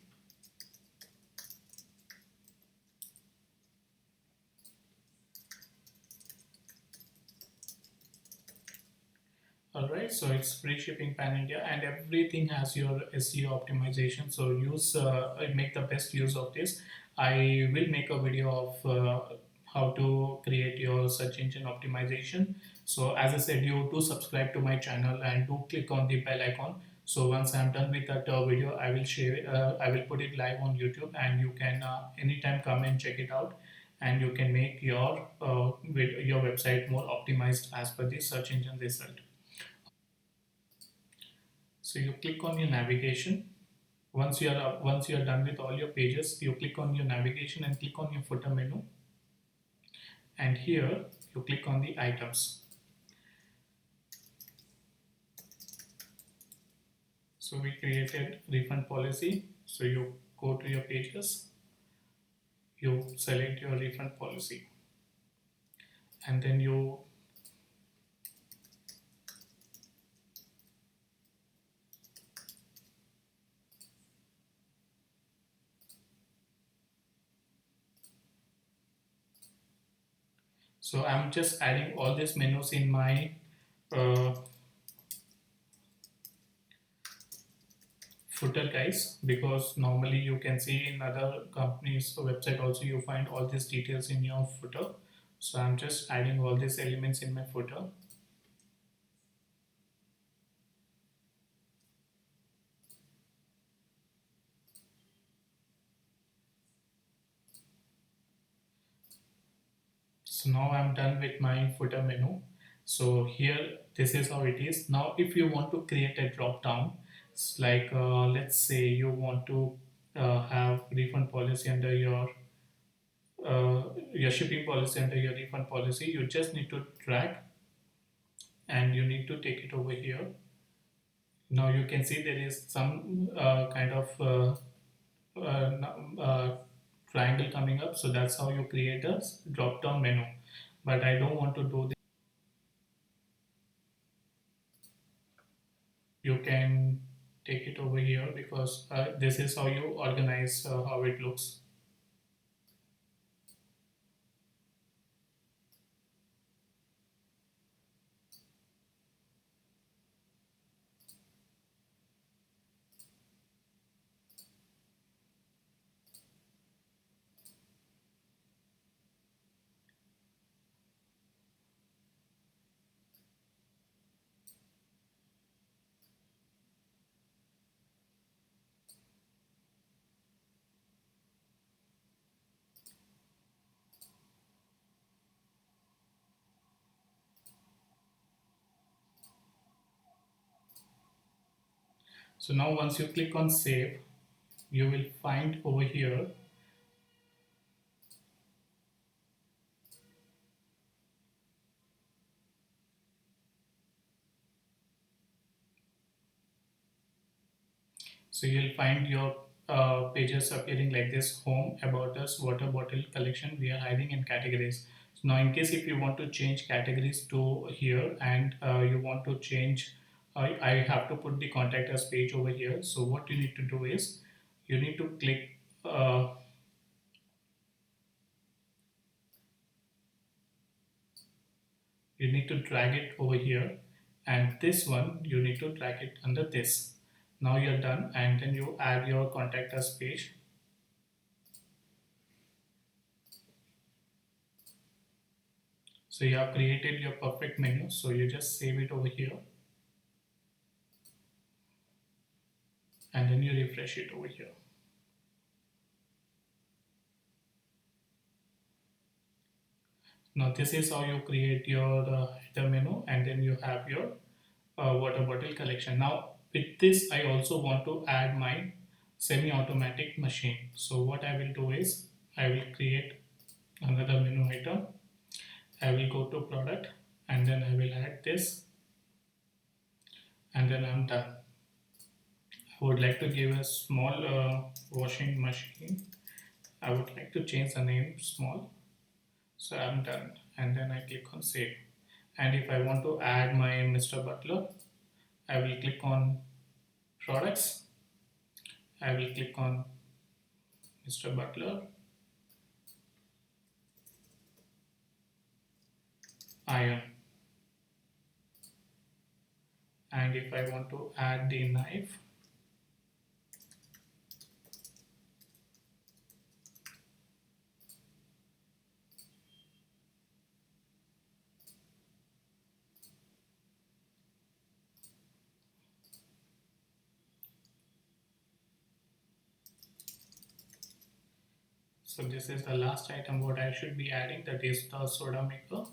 All right, so it's free shipping pan India, and everything has your SEO optimization. So make the best use of this. I will make a video of how to create your search engine optimization. So as I said, you do subscribe to my channel and do click on the bell icon. So once I'm done with that video, I will share. I will put it live on YouTube, and you can anytime come and check it out, and you can make your website more optimized as per the search engine result. So you click on your navigation. Once you are done with all your pages, you click on your navigation and click on your footer menu. And here you click on the items. So we created refund policy. So you go to your pages, you select your refund policy, and then you so I'm just adding all these menus in my uh, footer, guys, because normally you can see in other companies website also you find all these details in your footer. So I'm just adding all these elements in my footer. So now I'm done with my footer menu. So here, this is how it is. Now if you want to create a drop down, it's like let's say you want to have refund policy under your shipping policy under your refund policy, you just need to drag and you need to take it over here. Now you can see there is some kind of triangle coming up, so that's how you create a drop down menu. But I don't want to do this. You can take it over here, because this is how you organize how it looks. So now once you click on save, you will find over here. So you'll find your pages appearing like this: home, about us, water bottle, collection, we are hiding, in categories. So now in case if you want to change categories to here, and you want to change, I have to put the contact us page over here. So what you need to do is you need to click, uh, you need to drag it over here, and this one you need to drag it under this. Now you're done, and then you add your contact us page. So you have created your perfect menu. So you just save it over here, and then you refresh it over here. Now this is how you create your header menu, and then you have your water bottle collection. Now with this I also want to add my semi-automatic machine. So what I will do is I will create another menu item. I will go to product, and then I will add this, and then I'm done. I would like to give a small washing machine. I would like to change the name small. So I'm done, and then I click on save. And if I want to add my Mr. Butler, I will click on products. I will click on Mr. Butler, iron. And if I want to add the knife, so this is the last item what I should be adding, that is the soda maker.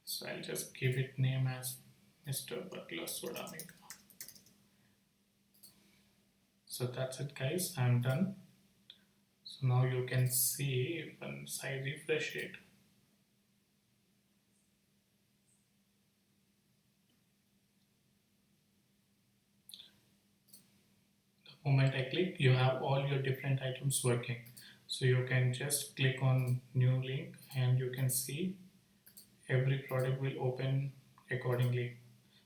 So I'll just give it name as Mr. Butler soda maker. So that's it guys, I'm done. So now you can see once I refresh it, the moment I click, you have all your different items working. So you can just click on new link, and you can see every product will open accordingly.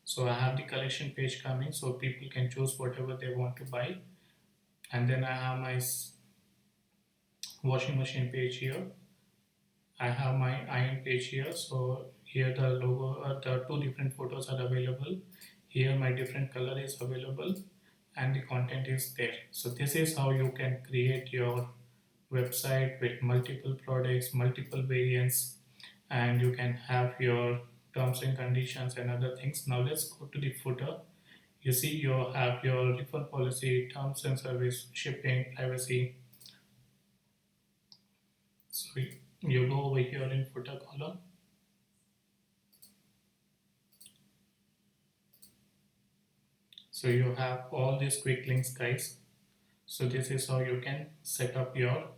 So I have the collection page coming, so people can choose whatever they want to buy. And then I have my washing machine page here. I have my iron page here. So here the logo, the two different photos are available. Here my different color is available, and the content is there. So this is how you can create your website with multiple products, multiple variants, and you can have your terms and conditions and other things. Now let's go to the footer. You see you have your refund policy, terms and service, shipping, privacy. So you go over here in footer column. So you have all these quick links guys. So this is how you can set up your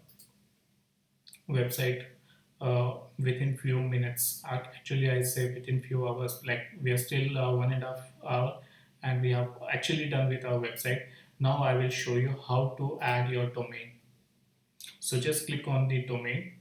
website within few minutes. Actually I say within few hours, like we are still 1.5 hour, and we have actually done with our website. Now I will show you how to add your domain. So just click on the domain.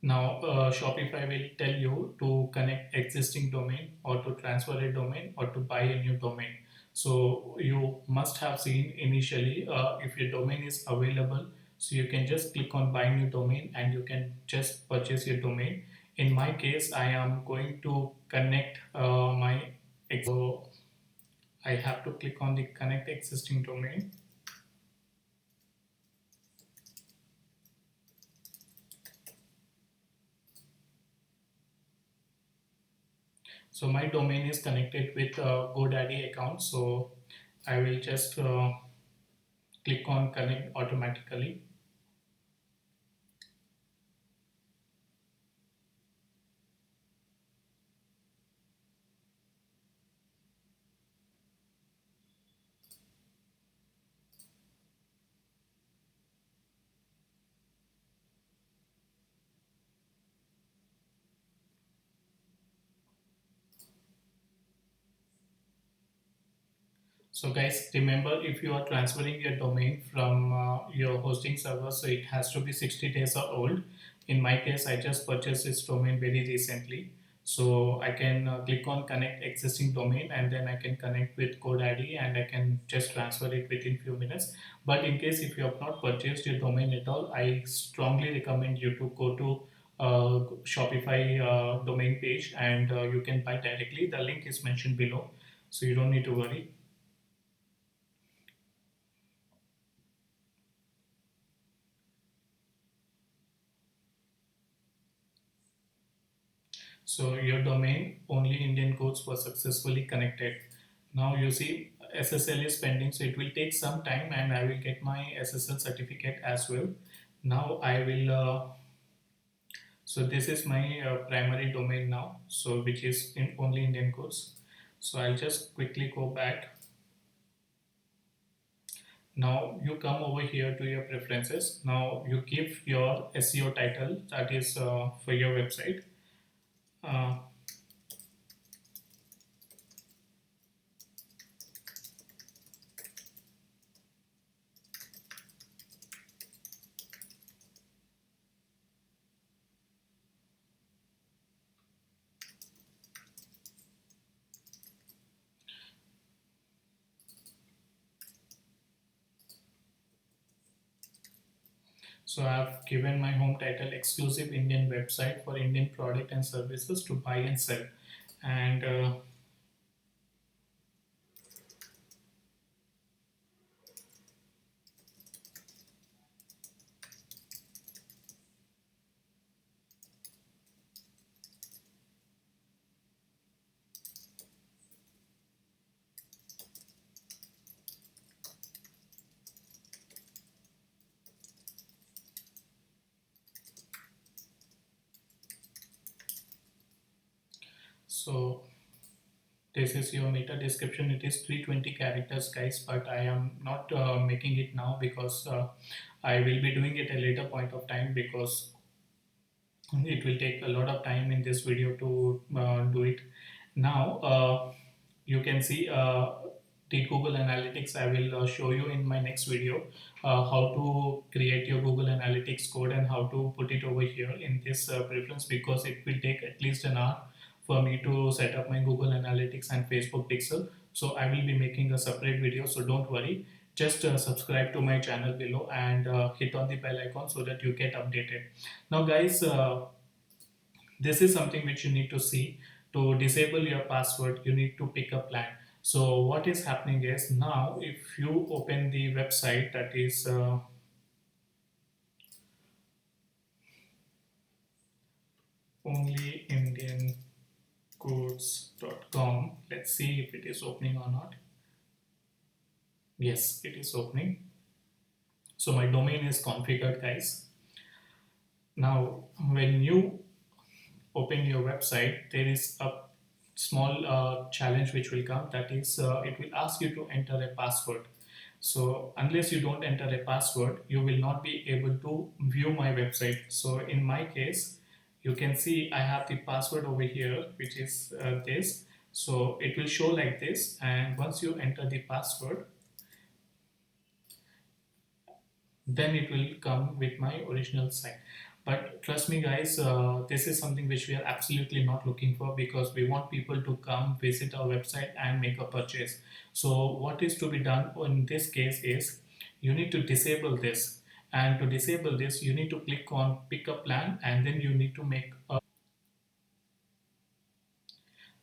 Now Shopify will tell you to connect existing domain, or to transfer a domain, or to buy a new domain. So you must have seen initially if your domain is available, so you can just click on buy new domain, and you can just purchase your domain. In my case I am going to connect so I have to click on the connect existing domain. So my domain is connected with GoDaddy account, so I will just click on connect automatically. So guys, remember, if you are transferring your domain from your hosting server, so it has to be 60 days or old. In my case, I just purchased this domain very recently. So I can click on connect existing domain, and then I can connect with GoDaddy, and I can just transfer it within few minutes. But in case if you have not purchased your domain at all, I strongly recommend you to go to Shopify domain page, and you can buy directly. The link is mentioned below, so you don't need to worry. So your domain only Indian codes were successfully connected. Now you see SSL is pending, so it will take some time, and I will get my SSL certificate as well. Now I will. So this is my primary domain now, so which is in only Indian codes. So I'll just quickly go back. Now you come over here to your preferences. Now you give your SEO title, that is for your website. Uh, So I've given my home title exclusive Indian website for Indian product and services to buy and sell. And so this is your meta description. It is 320 characters, guys, but I am not making it now because I will be doing it at a later point of time, because it will take a lot of time in this video to do it. Now you can see the Google Analytics. I will show you in my next video how to create your Google Analytics code and how to put it over here in this preference, because it will take at least an hour for me to set up my Google Analytics and Facebook Pixel. So I will be making a separate video, so don't worry. Just subscribe to my channel below and hit on the bell icon so that you get updated. Now guys, this is something which you need to see. To disable your password, you need to pick a plan. So what is happening is, now if you open the website, that is onlyindiancodes.com. Let's see if it is opening or not. Yes, it is opening. So my domain is configured, guys. Now when you open your website, there is a small challenge which will come, that is it will ask you to enter a password. So unless you don't enter a password, you will not be able to view my website. So in my case, you can see I have the password over here, which is this. So it will show like this, and once you enter the password, then it will come with my original site. But trust me guys, this is something which we are absolutely not looking for, because we want people to come visit our website and make a purchase. So what is to be done in this case is, you need to disable this, and to disable this you need to click on pick a plan, and then you need to make a.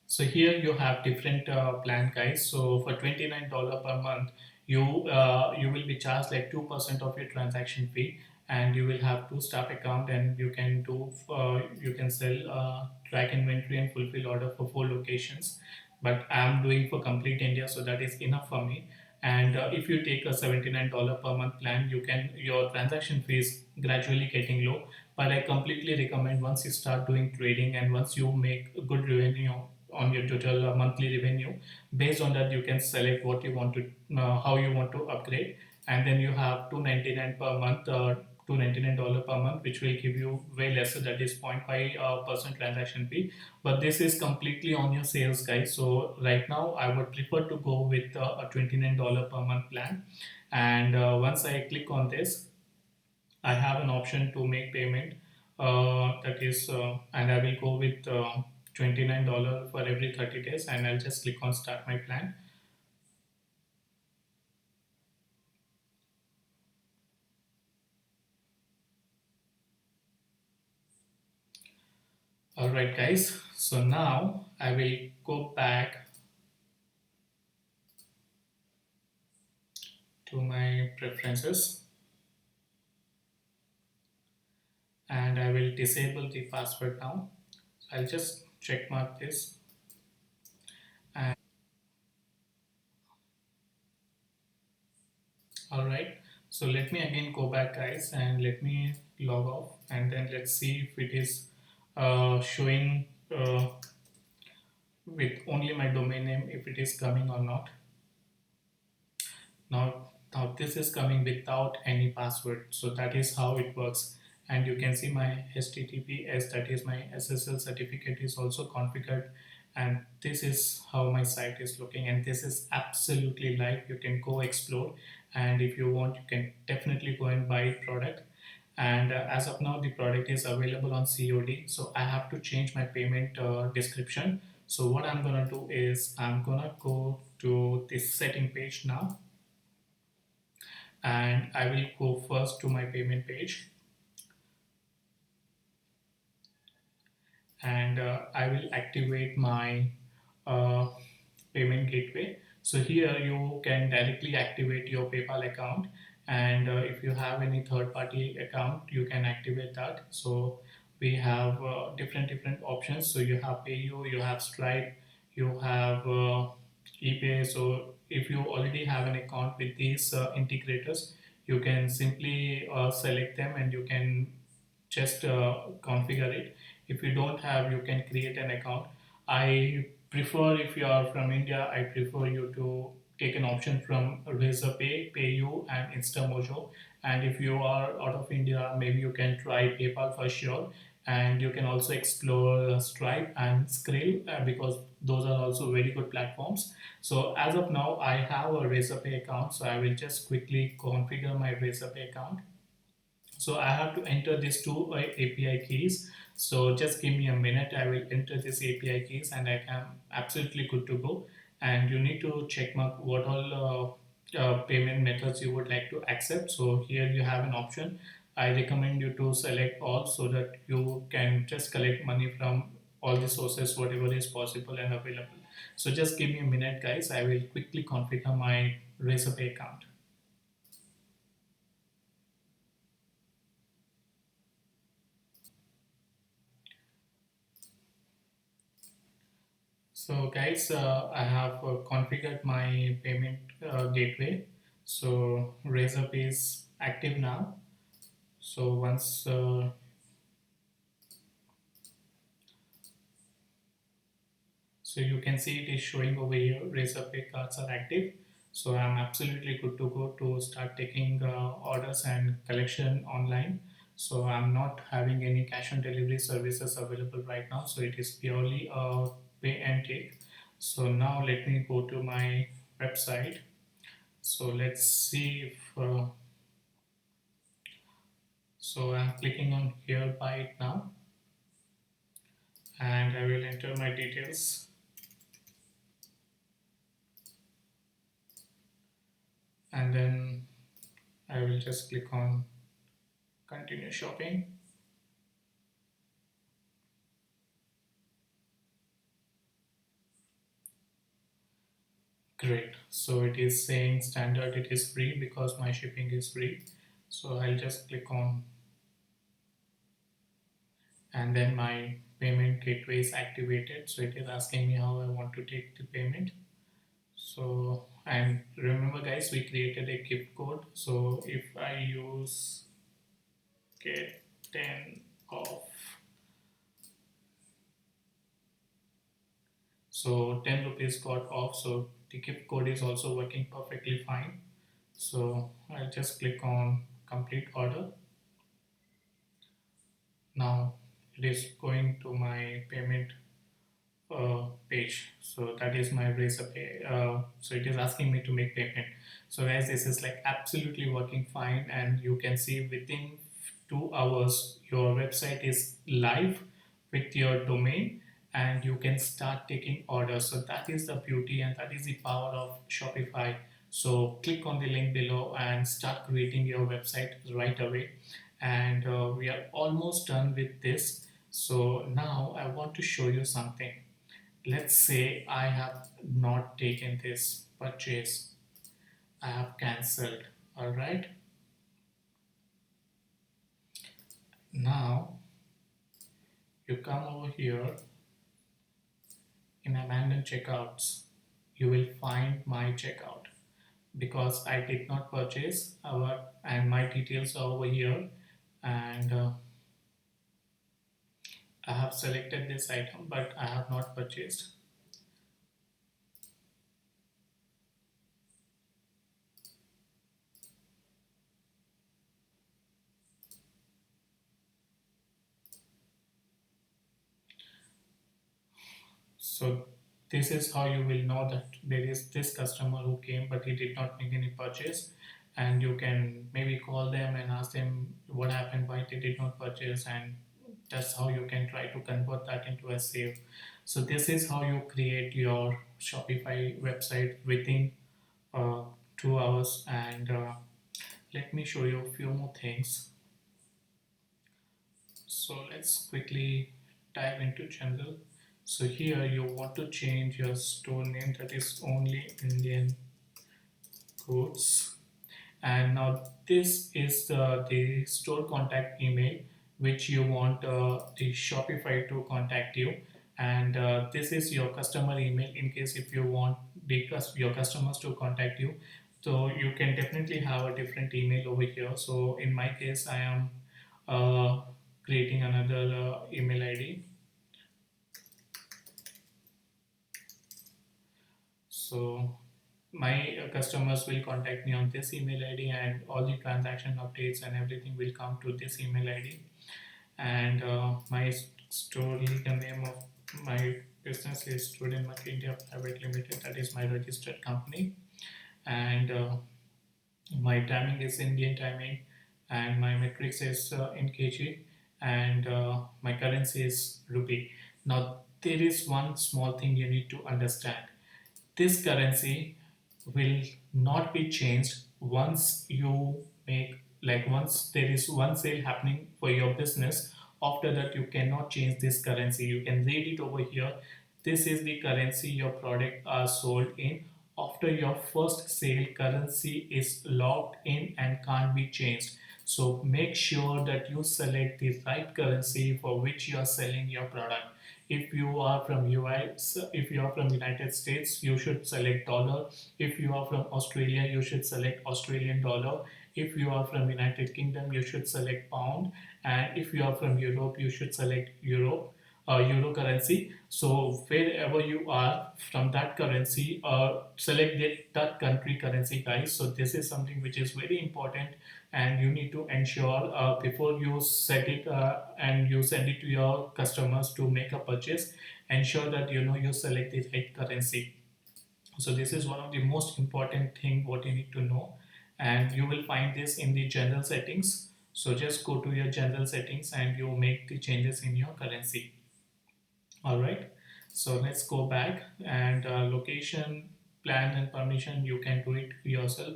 So here you have different plan, guys. So for $29 per month, you will be charged like 2% of your transaction fee, and you will have two staff account, and you can sell, track inventory and fulfill order for 4 locations. But I'm doing for complete India, so that is enough for me. And if you take a $79 per month plan, your transaction fee is gradually getting low. But I completely recommend, once you start doing trading and once you make a good revenue on your total monthly revenue, based on that you can select what you want to how you want to upgrade, and then you have 299 per month to $99 per month, which will give you way lesser, that is 0.5% transaction fee. But this is completely on your sales, guys. So right now I would prefer to go with a $29 per month plan. And once I click on this, I have an option to make payment, that is, and I will go with $29 for every 30 days, and I'll just click on start my plan. Alright, guys, so now I will go back to my preferences and I will disable the password now. So I'll just check mark this. And alright, so let me again go back, guys, and let me log off, and then let's see if it is showing with only my domain name, if it is coming or not. Now this is coming without any password, so that is how it works. And you can see my HTTPS, that is my SSL certificate, is also configured, and this is how my site is looking, and this is absolutely live. You can go explore, and if you want, you can definitely go and buy product. And as of now, the product is available on COD, so I have to change my payment description. So what I'm gonna do is I'm gonna go to this setting page now, and I will go first to my payment page, and I will activate my uh, payment gateway. So here you can directly activate your PayPal account, and if you have any third party account, you can activate that. So we have different options. So you have PayU, you have Stripe, you have ePay. So if you already have an account with these integrators, you can simply select them and you can just configure it. If you don't have, you can create an account. I prefer, if you are from India, I prefer you to take an option from Razorpay, PayU, and InstaMojo. And if you are out of India, maybe you can try PayPal for sure. And you can also explore Stripe and Skrill, because those are also very good platforms. So as of now, I have a Razorpay account, so I will just quickly configure my Razorpay account. So I have to enter these two API keys. So just give me a minute. I will enter these API keys and I am absolutely good to go. And you need to check mark what all payment methods you would like to accept. So here you have an option. I recommend you to select all so that you can just collect money from all the sources, whatever is possible and available. So just give me a minute, guys. I will quickly configure my Razorpay account. So guys, I have configured my payment gateway. So Razorpay is active now. So once, so you can see it is showing over here, Razorpay cards are active. So I'm absolutely good to go to start taking orders and collection online. So I'm not having any cash on delivery services available right now. So it is purely a pay and take. So now let me go to my website. So let's see if, so I'm clicking on here, buy it now, and I will enter my details, and then I will just click on continue shopping. Great. So it is saying standard, it is free because my shipping is free. So I'll just click on, and then my payment gateway is activated. So it is asking me how I want to take the payment. So, and remember guys, we created a gift code. So if I use get 10 off, so 10 rupees got off, so the gift code is also working perfectly fine. So I'll just click on complete order, Now it is going to my payment page. So that is my Razor Pay. So it is asking me to make payment. So guys, this is like absolutely working fine, and you can see within 2 hours your website is live with your domain, and you can start taking orders. So that is the beauty and that is the power of Shopify. So click on the link below and start creating your website right away. And we are almost done with this. So now I want to show you something. Let's say I have not taken this purchase, I have cancelled. All right, now you come over here in abandoned checkouts, you will find my checkout because I did not purchase our and my details are over here, and I have selected this item but I have not purchased. So this is how you will know that there is this customer who came but he did not make any purchase, and you can maybe call them and ask them what happened, why they did not purchase, and that's how you can try to convert that into a sale. So this is how you create your Shopify website within uh, 2 hours. And let me show you a few more things. So let's quickly dive into general. So here you want to change your store name, that is only Indian goods. And now this is the store contact email which you want the Shopify to contact you. And this is your customer email in case if you want your customers to contact you. So you can definitely have a different email over here. So in my case, I am uh, creating another email ID. So my customers will contact me on this email ID, and all the transaction updates and everything will come to this email ID. And my store legal name of my business is Student Mark India Private Limited. That is my registered company. And my timing is Indian timing, and my metrics is in kg, and my currency is rupee. Now there is one small thing you need to understand. This currency will not be changed once you make, like once there is one sale happening for your business. After that you cannot change this currency. You can read it over here. This is the currency your product are sold in. After your first sale, currency is locked in and can't be changed. So make sure that you select the right currency for which you are selling your product. If you are from US, if you are from United States, you should select dollar. If you are from Australia, you should select Australian dollar. If you are from United Kingdom, you should select pound. And if you are from Europe, you should select euro currency. So wherever you are from that currency, select that country currency, guys. So this is something which is very important, and you need to ensure before you set it and you send it to your customers to make a purchase. Ensure that you know you select the right currency. So this is one of the most important thing what you need to know, and you will find this in the general settings. So just go to your general settings and you make the changes in your currency. All right, so let's go back, and location, plan and permission, you can do it yourself.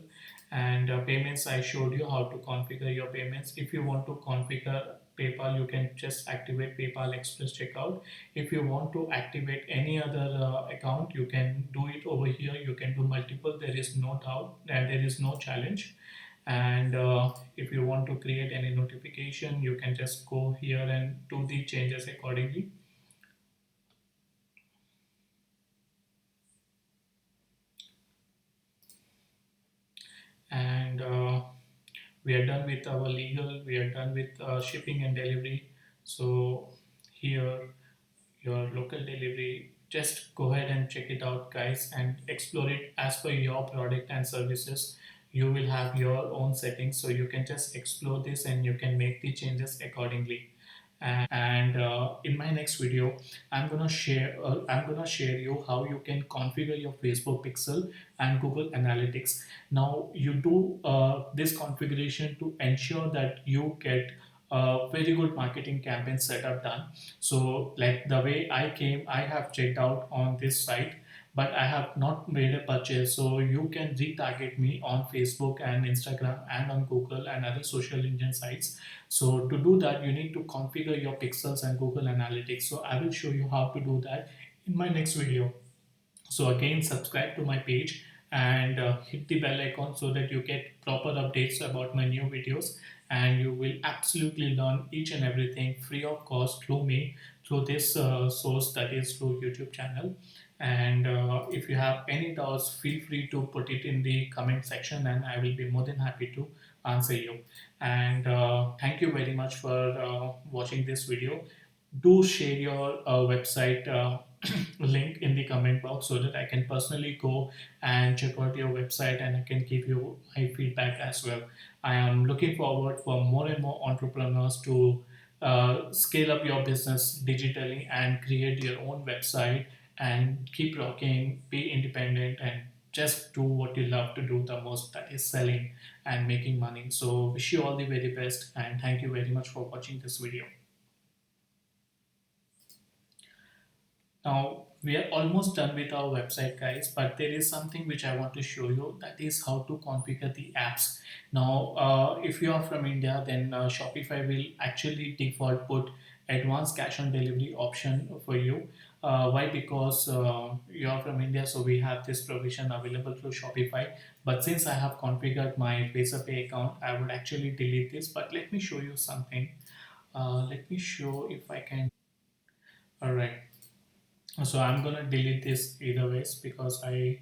And payments, I showed you how to configure your payments. If you want to configure PayPal, you can just activate PayPal Express Checkout. If you want to activate any other account, you can do it over here. You can do multiple, there is no doubt and there is no challenge. And if you want to create any notification, you can just go here and do the changes accordingly. And we are done with our legal, we are done with shipping and delivery. So here your local delivery, just go ahead and check it out, guys, and explore it as per your product and services. You will have your own settings, so you can just explore this and you can make the changes accordingly. and in my next video I'm gonna share you how you can configure your Facebook pixel and Google Analytics. Now you do this configuration to ensure that you get a very good marketing campaign setup done. So like the way I have checked out on this site, but I have not made a purchase. So you can retarget me on Facebook and Instagram and on Google and other social engine sites. So to do that, you need to configure your pixels and Google Analytics. So I will show you how to do that in my next video. So again, subscribe to my page and hit the bell icon so that you get proper updates about my new videos, and you will absolutely learn each and everything free of cost through me, through this source, that is through YouTube channel. And if you have any doubts, feel free to put it in the comment section and I will be more than happy to answer you. And thank you very much for watching this video. Do share your website link in the comment box so that I can personally go and check out your website and I can give you my feedback as well. I am looking forward for more and more entrepreneurs to scale up your business digitally and create your own website and keep rocking, be independent, and just do what you love to do the most, that is selling and making money. So wish you all the very best and thank you very much for watching this video. Now we are almost done with our website, guys, but there is something which I want to show you, that is how to configure the apps. Now if you are from India, then Shopify will actually default put advanced cash on delivery option for you. Why? Because you are from India, so we have this provision available through Shopify. But since I have configured my Razorpay account, I would actually delete this. But let me show you something. Let me show if I can. All right. So I'm gonna delete this either ways because I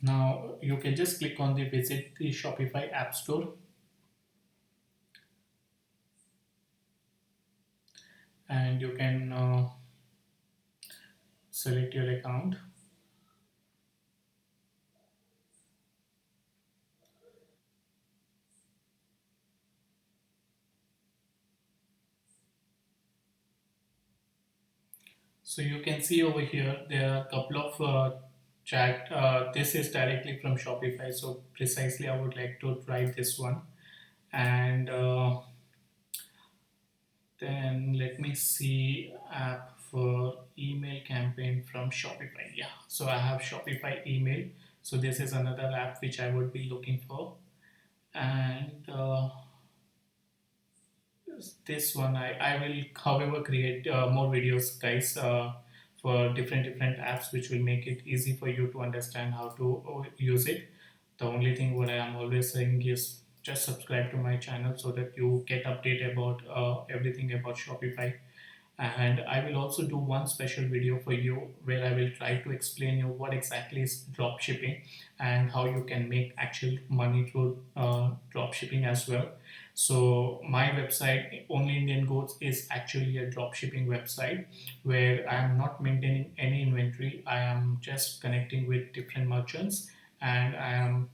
now you can just click on the visit the Shopify App Store and you can select your account. So you can see over here there are a couple of chat. This is directly from Shopify. So precisely I would like to try this one, and then let me see app for email campaign from Shopify. Yeah, so I have Shopify email. So this is another app which I would be looking for, and this one I will however create more videos, guys, for different apps which will make it easy for you to understand how to use it. The only thing what I am always saying is just subscribe to my channel so that you get update about everything about Shopify. And I will also do one special video for you where I will try to explain you what exactly is drop shipping and how you can make actual money through drop shipping as well. So my website Only Indian Goods is actually a drop shipping website where I am not maintaining any inventory. I am just connecting with different merchants and I am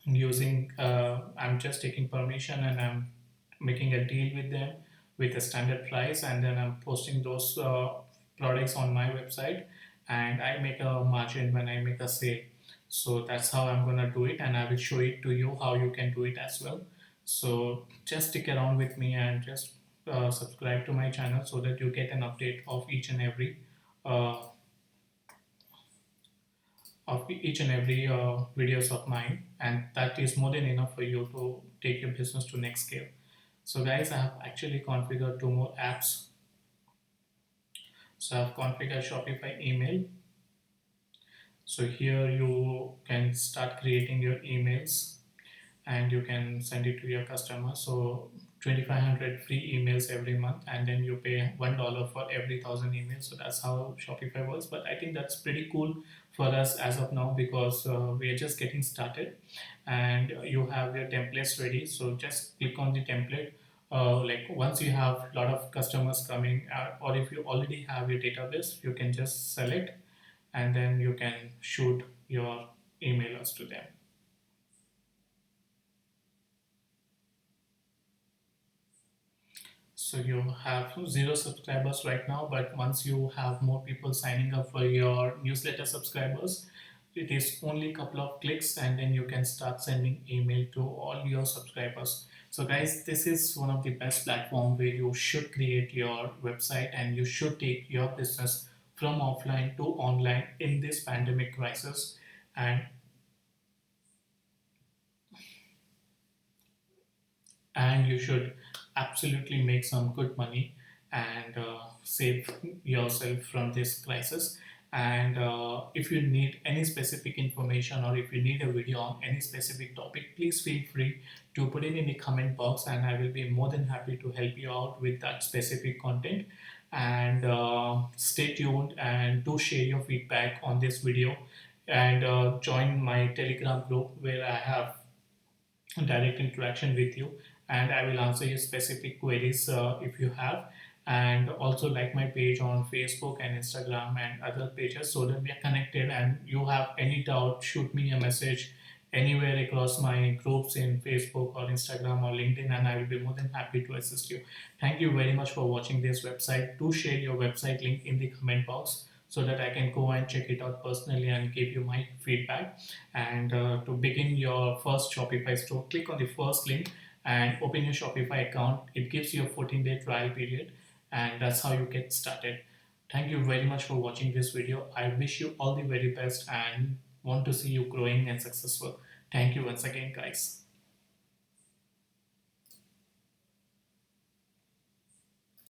using I'm just taking permission and I'm making a deal with them with a standard price, and then I'm posting those products on my website and I make a margin when I make a sale. So that's how I'm gonna do it, and I will show it to you how you can do it as well. So just stick around with me and just subscribe to my channel so that you get an update uh, of each and every videos of mine, and that is more than enough for you to take your business to next scale. So guys, I have actually configured two more apps. So I've configured Shopify email. So here you can start creating your emails and you can send it to your customer. So 2,500 free emails every month, and then you pay $1 for every 1,000 emails. So that's how Shopify works. But I think that's pretty cool for us as of now, because we are just getting started, and you have your templates ready. So just click on the template. Like once you have a lot of customers coming, or if you already have your database, you can just select, and then you can shoot your emailers to them. So you have 0 subscribers right now, but once you have more people signing up for your newsletter subscribers, it is only a couple of clicks, and then you can start sending email to all your subscribers. So guys, this is one of the best platform where you should create your website, and you should take your business from offline to online in this pandemic crisis. And you should absolutely make some good money, and save yourself from this crisis. And if you need any specific information, or if you need a video on any specific topic, please feel free to put it in the comment box, and I will be more than happy to help you out with that specific content. And stay tuned, and do share your feedback on this video, and join my Telegram group, where I have direct interaction with you, and I will answer your specific queries if you have. And also like my page on Facebook and Instagram and other pages, so that we are connected. And you have any doubt, shoot me a message anywhere across my groups in Facebook or Instagram or LinkedIn, and I will be more than happy to assist you. Thank you very much for watching this website. Do share your website link in the comment box, so that I can go and check it out personally and give you my feedback. And to begin your first Shopify store, click on the first link and open your Shopify account. It gives you a 14-day trial period, and that's how you get started. Thank you very much for watching this video. I wish you all the very best, and want to see you growing and successful. Thank you once again, guys.